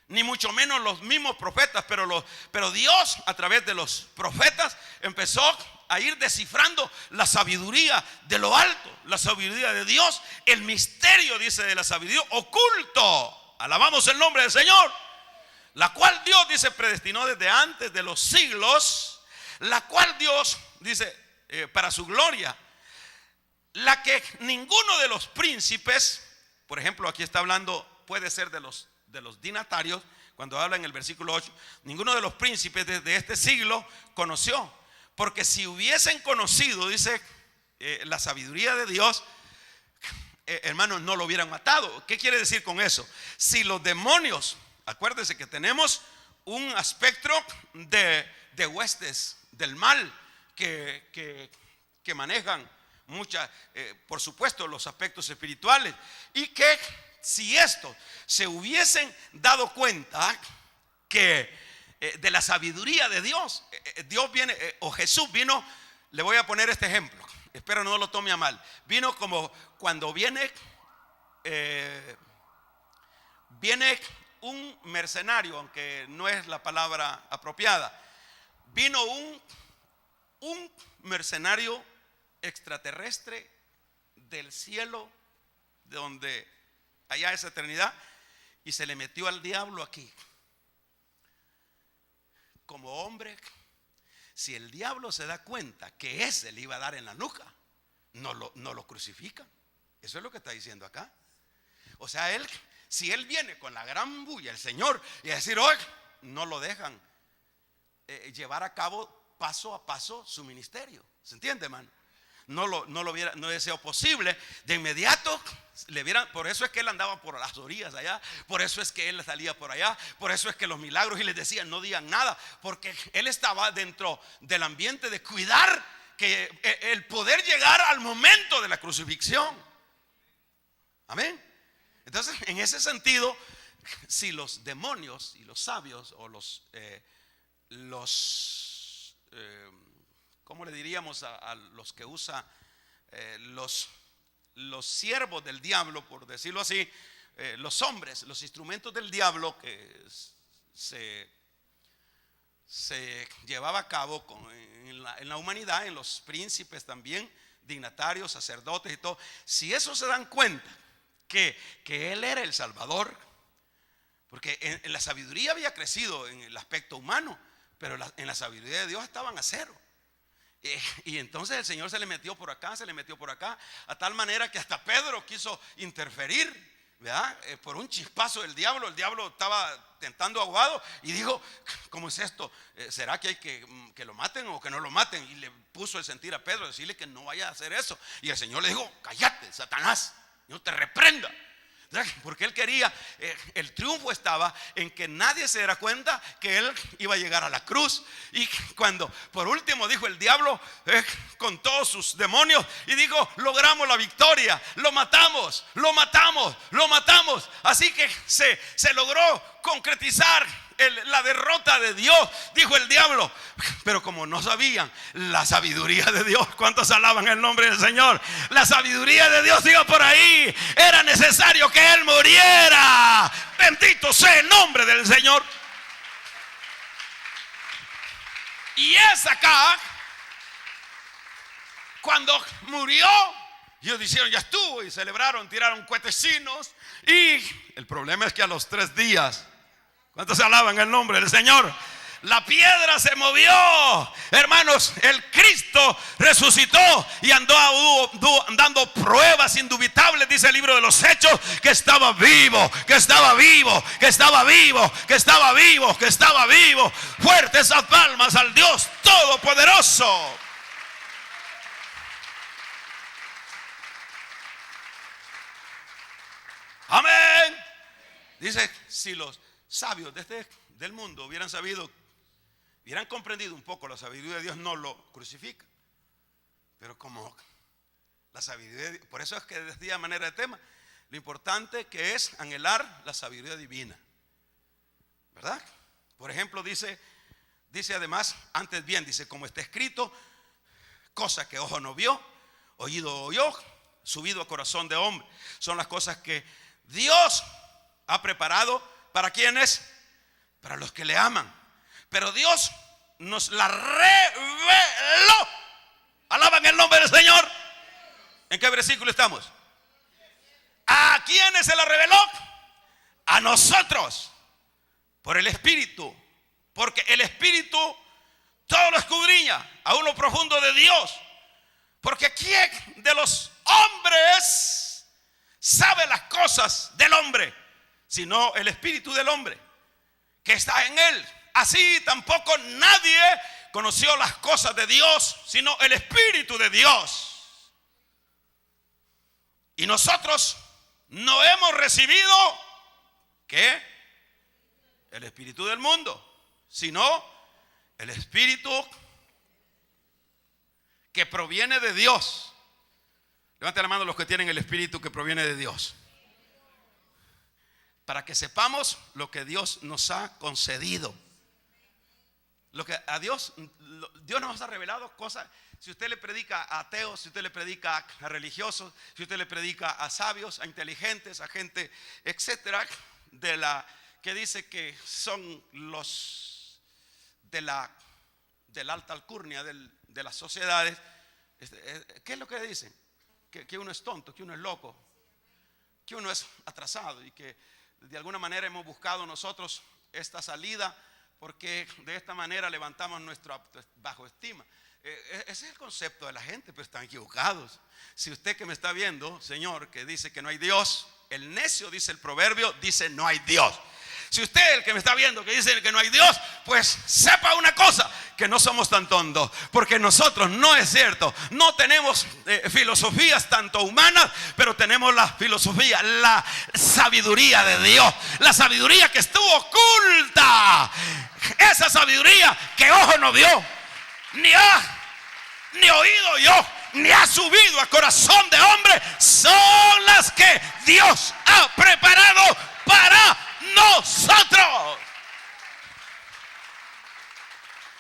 ni mucho menos los mismos profetas, pero Dios a través de los profetas empezó a ir descifrando la sabiduría de lo alto, la sabiduría de Dios, el misterio, dice, de la sabiduría oculto, alabamos el nombre del Señor, la cual Dios, dice, predestinó desde antes de los siglos, la cual Dios, dice, para su gloria, la que ninguno de los príncipes, por ejemplo, aquí está hablando, puede ser de los dignatarios, cuando habla en el versículo 8, ninguno de los príncipes de este siglo conoció, porque si hubiesen conocido, dice, la sabiduría de Dios, hermanos, no lo hubieran matado. ¿Qué quiere decir con eso? Si los demonios, acuérdense que tenemos un espectro de huestes del mal que manejan por supuesto, los aspectos espirituales, y que si estos se hubiesen dado cuenta que de la sabiduría de Dios, Dios viene, o Jesús vino, le voy a poner este ejemplo, espero no lo tome a mal, vino como cuando viene un mercenario, aunque no es la palabra apropiada, vino un mercenario extraterrestre del cielo, de donde allá es eternidad, y se le metió al diablo aquí como hombre. Si el diablo se da cuenta que ese le iba a dar en la nuca, no lo crucifican. Eso es lo que está diciendo acá. O sea, si él viene con la gran bulla, el Señor, y a decir, oye, no lo dejan llevar a cabo paso a paso su ministerio. ¿Se entiende, hermano? No deseo posible. De inmediato le vieran. Por eso es que él andaba por las orillas allá, por eso es que él salía por allá, por eso es que los milagros, y les decían no digan nada, porque él estaba dentro del ambiente de cuidar que el poder llegar al momento de la crucifixión. Amén. Entonces, en ese sentido, si los demonios y los sabios, o ¿cómo le diríamos a los que usa los siervos del diablo, por decirlo así, los hombres, los instrumentos del diablo que se llevaba a cabo en la humanidad, en los príncipes también, dignatarios, sacerdotes y todo. Si esos se dan cuenta que Él era el Salvador, porque en la sabiduría había crecido en el aspecto humano, pero en la sabiduría de Dios estaban a cero. Y entonces el Señor se le metió por acá, a tal manera que hasta Pedro quiso interferir, ¿verdad? Por un chispazo del diablo. El diablo estaba tentando ahogado y dijo: ¿cómo es esto? ¿Será que hay que lo maten o que no lo maten? Y le puso el sentir a Pedro, decirle que no vaya a hacer eso. Y el Señor le dijo: cállate, Satanás, yo te reprenda. Porque él quería, el triunfo estaba en que nadie se diera cuenta que él iba a llegar a la cruz. Y cuando por último dijo el diablo, con todos sus demonios, y dijo: logramos la victoria, lo matamos. Así que se logró concretizar la derrota de Dios, dijo el diablo. Pero como no sabían la sabiduría de Dios, ¿cuántos alaban el nombre del Señor? La sabiduría de Dios iba por ahí. Era necesario que Él muriera. Bendito sea el nombre del Señor. Y es acá cuando murió, ellos dijeron: ya estuvo, y celebraron, tiraron cuetecinos. Y el problema es que a los 3 días, ¿cuántos alaban el nombre del Señor? La piedra se movió. Hermanos, el Cristo resucitó y andó dando pruebas indubitables, dice el libro de los Hechos, que estaba vivo. Fuerte esas palmas al Dios Todopoderoso. Amén. Dice: si los sabios del mundo hubieran comprendido un poco la sabiduría de Dios, no lo crucifican. Pero como la sabiduría de Dios, por eso es que decía de manera de tema, lo importante que es anhelar la sabiduría divina, ¿verdad? Por ejemplo, dice además, antes bien, dice: como está escrito, cosa que ojo no vio, oído oyó, subido a corazón de hombre. Son las cosas que Dios ha preparado. ¿Para quiénes? Para los que le aman. Pero Dios nos la reveló. ¿Alaban el nombre del Señor? ¿En qué versículo estamos? ¿A quiénes se la reveló? A nosotros, por el Espíritu. Porque el Espíritu todo lo escudriña, aún lo profundo de Dios. Porque ¿quién de los hombres sabe las cosas del hombre? Sino el Espíritu del hombre que está en él. Así tampoco nadie conoció las cosas de Dios, sino el Espíritu de Dios. Y nosotros no hemos recibido ¿qué? El espíritu del mundo, sino el Espíritu que proviene de Dios. Levanten la mano los que tienen el Espíritu que proviene de Dios, para que sepamos lo que Dios nos ha concedido. Lo que a Dios nos ha revelado cosas. Si usted le predica a ateos, si usted le predica a religiosos, si usted le predica a sabios, a inteligentes, a gente, etcétera, que dice que son los de la alta alcurnia de las sociedades, ¿qué es lo que dicen? Que uno es tonto, que uno es loco, que uno es atrasado, y que de alguna manera hemos buscado nosotros esta salida porque de esta manera levantamos nuestra bajo estima. Ese es el concepto de la gente, pero están equivocados. Si usted que me está viendo, señor, que dice que no hay Dios, el necio, dice el proverbio, dice no hay Dios. Si usted, el que me está viendo, que dice que no hay Dios, pues sepa una cosa, que no somos tan tontos, porque nosotros, no es cierto, no tenemos filosofías tanto humanas, pero tenemos la filosofía, la sabiduría de Dios, la sabiduría que estuvo oculta, esa sabiduría que ojo no vio, ni oído yo, ni ha subido a corazón de hombre, son las que Dios ha preparado para nosotros.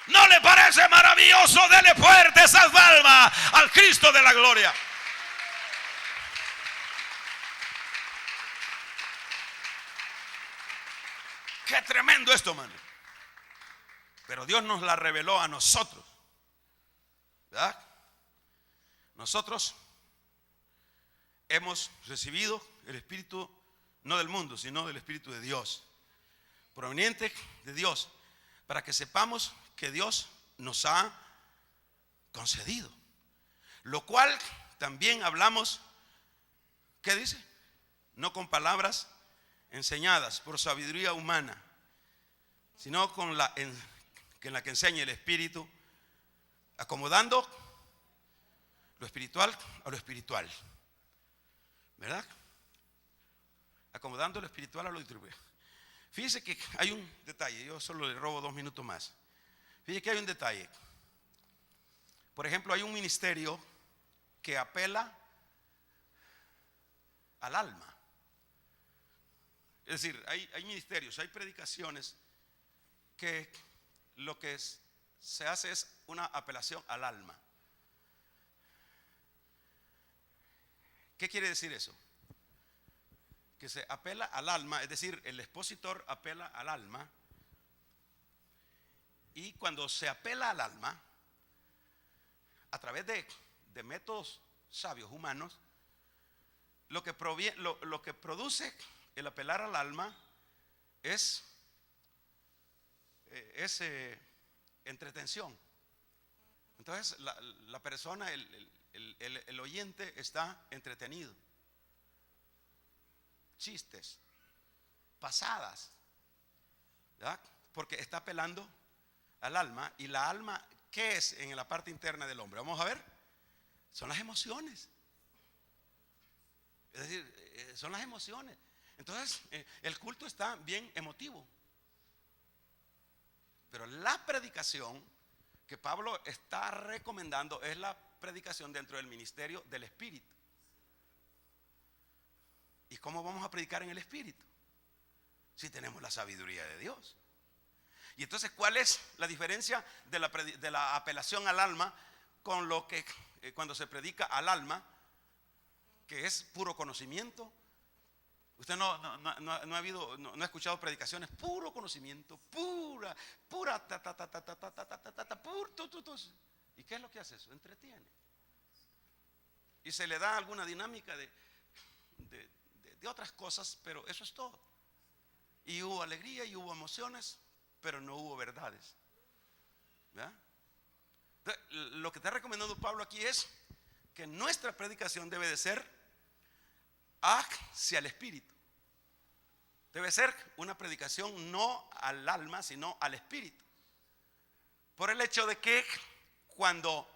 ¿No le parece maravilloso? Dele fuerte esas palmas al Cristo de la gloria. Qué tremendo esto, mano. Pero Dios nos la reveló a nosotros, ¿verdad? Nosotros hemos recibido el Espíritu no del mundo, sino del Espíritu de Dios, proveniente de Dios, para que sepamos que Dios nos ha concedido, lo cual también hablamos, ¿qué dice? No con palabras enseñadas por sabiduría humana, sino con en la que enseña el Espíritu, acomodando lo espiritual a lo espiritual, ¿verdad? Acomodando lo espiritual a lo espiritual. Fíjese que hay un detalle, yo solo le robo 2 minutos más. Fíjese que hay un detalle. Por ejemplo, hay un ministerio que apela al alma. Es decir, hay ministerios, hay predicaciones que lo que se hace es una apelación al alma. ¿Qué quiere decir eso? Que se apela al alma, es decir, el expositor apela al alma, y cuando se apela al alma a través de métodos sabios humanos, lo que produce el apelar al alma es entretención. Entonces la persona, el oyente está entretenido. Chistes, pasadas, ¿verdad? Porque está apelando al alma. Y la alma, ¿qué es en la parte interna del hombre? Vamos a ver, son las emociones. Es decir, son las emociones. Entonces el culto está bien emotivo. Pero la predicación que Pablo está recomendando es la predicación dentro del ministerio del Espíritu. ¿Y cómo vamos a predicar en el Espíritu? Si tenemos la sabiduría de Dios. Y entonces, ¿cuál es la diferencia de la apelación al alma con lo que cuando se predica al alma, que es puro conocimiento? Usted no ha escuchado predicaciones, puro conocimiento, pura, ¿y qué es lo que hace eso? Entretiene. Y se le da alguna dinámica de otras cosas, pero eso es todo. Y hubo alegría y hubo emociones, pero no hubo verdades, ¿verdad? Entonces, lo que está recomendando Pablo aquí es que nuestra predicación debe de ser hacia el espíritu. Debe ser una predicación no al alma, sino al espíritu. Por el hecho de que cuando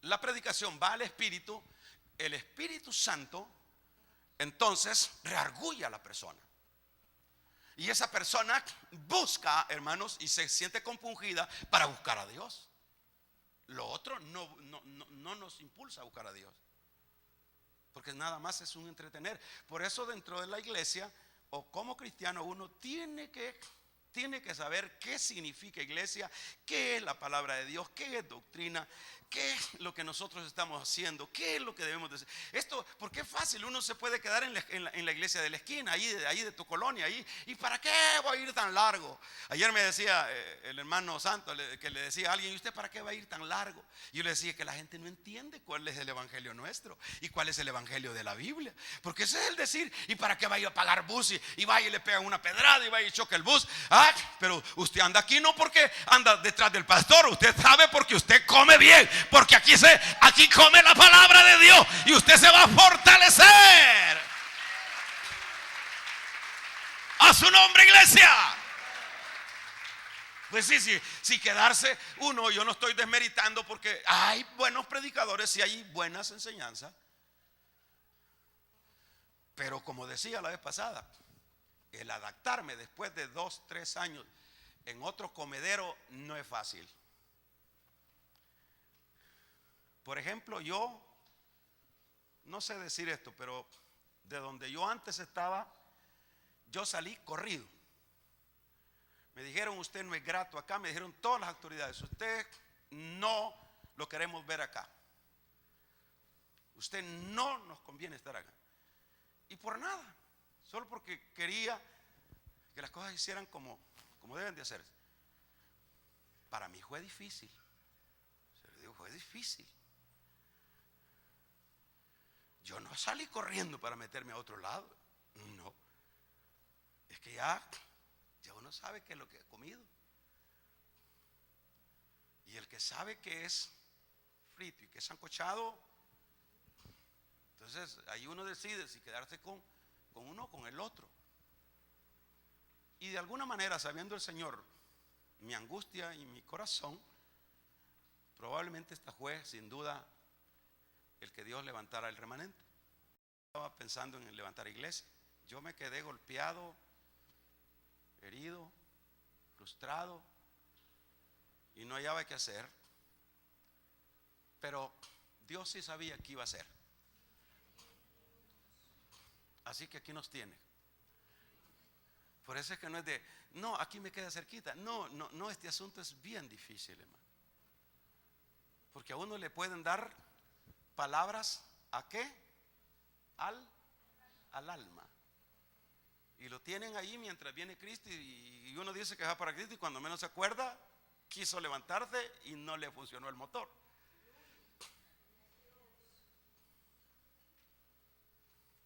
la predicación va al espíritu, el Espíritu Santo entonces reargulla a la persona. Y esa persona busca, hermanos, y se siente compungida para buscar a Dios. Lo otro no nos impulsa a buscar a Dios, porque nada más es un entretener. Por eso dentro de la iglesia, o como cristiano, uno tiene que saber qué significa iglesia, qué es la palabra de Dios, qué es doctrina, qué es lo que nosotros estamos haciendo, qué es lo que debemos de hacer. Esto, porque es fácil, uno se puede quedar en la iglesia de la esquina, ahí de tu colonia, ahí, ¿y para qué voy a ir tan largo? Ayer me decía el hermano Santo, que le decía a alguien, ¿y usted para qué va a ir tan largo? Y yo le decía que la gente no entiende cuál es el evangelio nuestro y cuál es el evangelio de la Biblia, porque ese es el decir, ¿y para qué va a ir a pagar bus? Y vaya y le pegan una pedrada y vaya y choca el bus. Pero usted anda aquí no porque anda detrás del pastor, usted sabe porque usted come bien, porque aquí come la palabra de Dios y usted se va a fortalecer. A su nombre, iglesia. Pues sí, quedarse uno, yo no estoy desmeritando, porque hay buenos predicadores y hay buenas enseñanzas, pero como decía la vez pasada, el adaptarme después de 2-3 años en otro comedero no es fácil. Por ejemplo, yo no sé decir esto, pero de donde yo antes estaba, yo salí corrido. Me dijeron, usted no es grato acá. Me dijeron todas las autoridades, usted no lo queremos ver acá, usted no nos conviene estar acá. Y por nada, solo porque quería que las cosas se hicieran como deben de hacerse. Para mí fue difícil. Se lo digo, fue difícil. Yo no salí corriendo para meterme a otro lado. No. Es que ya uno sabe qué es lo que ha comido. Y el que sabe que es frito y que es sancochado, entonces ahí uno decide si quedarse con uno o con el otro. Y de alguna manera, sabiendo el Señor mi angustia y mi corazón, probablemente esta fue sin duda el que Dios levantara el remanente. Estaba pensando en levantar iglesia. Yo me quedé golpeado, herido, frustrado y no hallaba qué hacer. Pero Dios sí sabía qué iba a hacer. Así que aquí nos tiene. Por eso es que no es de, no, aquí me queda cerquita. No, este asunto es bien difícil, hermano. Porque a uno le pueden dar palabras, ¿a qué? Al alma. Y lo tienen ahí mientras viene Cristo y uno dice que va para Cristo y cuando menos se acuerda, quiso levantarse y no le funcionó el motor.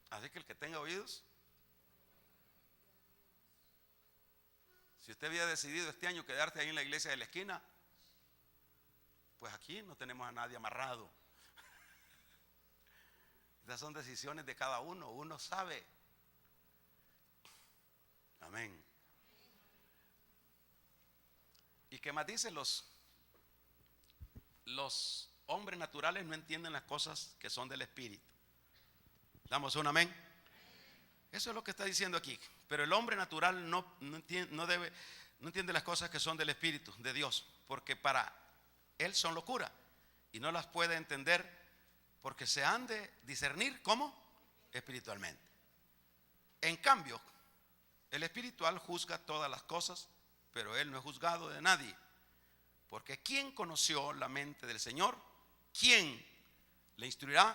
Así que el que tenga oídos, si usted había decidido este año quedarse ahí en la iglesia de la esquina, pues aquí no tenemos a nadie amarrado. Estas son decisiones de cada uno, uno sabe. Amén. ¿Y qué más dice? Los hombres naturales no entienden las cosas que son del Espíritu. ¿Damos un amén? Eso es lo que está diciendo aquí. Pero el hombre natural no entiende las cosas que son del Espíritu de Dios, porque para él son locura y no las puede entender porque se han de discernir ¿cómo? Espiritualmente. En cambio, el espiritual juzga todas las cosas, pero él no es juzgado de nadie. Porque ¿quién conoció la mente del Señor? ¿Quién le instruirá?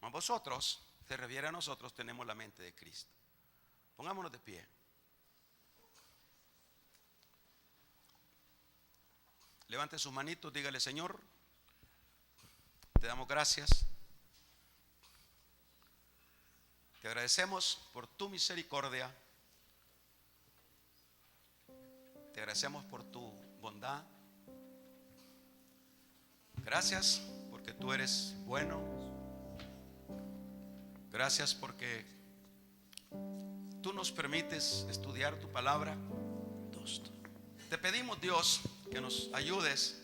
A vosotros, se refiere a nosotros, tenemos la mente de Cristo. Pongámonos de pie. Levante sus manitos, dígale: Señor, te damos gracias. Te agradecemos por tu misericordia. Te agradecemos por tu bondad. Gracias porque tú eres bueno. Gracias porque tú nos permites estudiar tu palabra. Te pedimos, Dios, que nos ayudes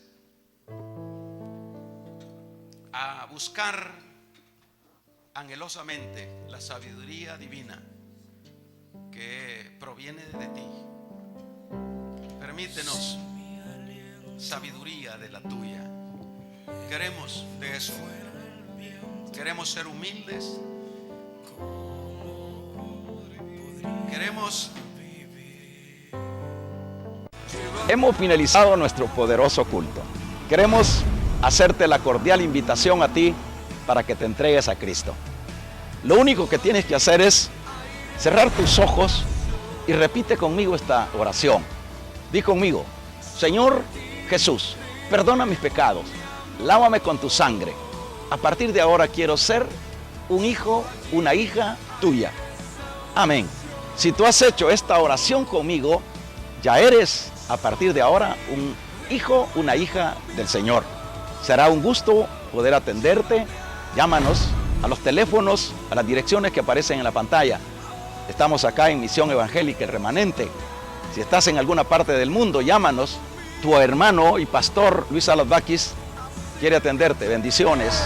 a buscar anhelosamente la sabiduría divina que proviene de ti. Permítenos sabiduría de la tuya. Queremos de eso. Queremos ser humildes. Queremos. Hemos finalizado nuestro poderoso culto. Queremos hacerte la cordial invitación a ti para que te entregues a Cristo. Lo único que tienes que hacer es cerrar tus ojos y repite conmigo esta oración. Di conmigo: Señor Jesús, perdona mis pecados, lávame con tu sangre. A partir de ahora quiero ser un hijo, una hija tuya. Amén. Si tú has hecho esta oración conmigo, ya eres a partir de ahora un hijo, una hija del Señor. Será un gusto poder atenderte. Llámanos a los teléfonos, a las direcciones que aparecen en la pantalla. Estamos acá en Misión Evangélica El Remanente. Si estás en alguna parte del mundo, llámanos. Tu hermano y pastor Luis Salas Baquis quiere atenderte. Bendiciones.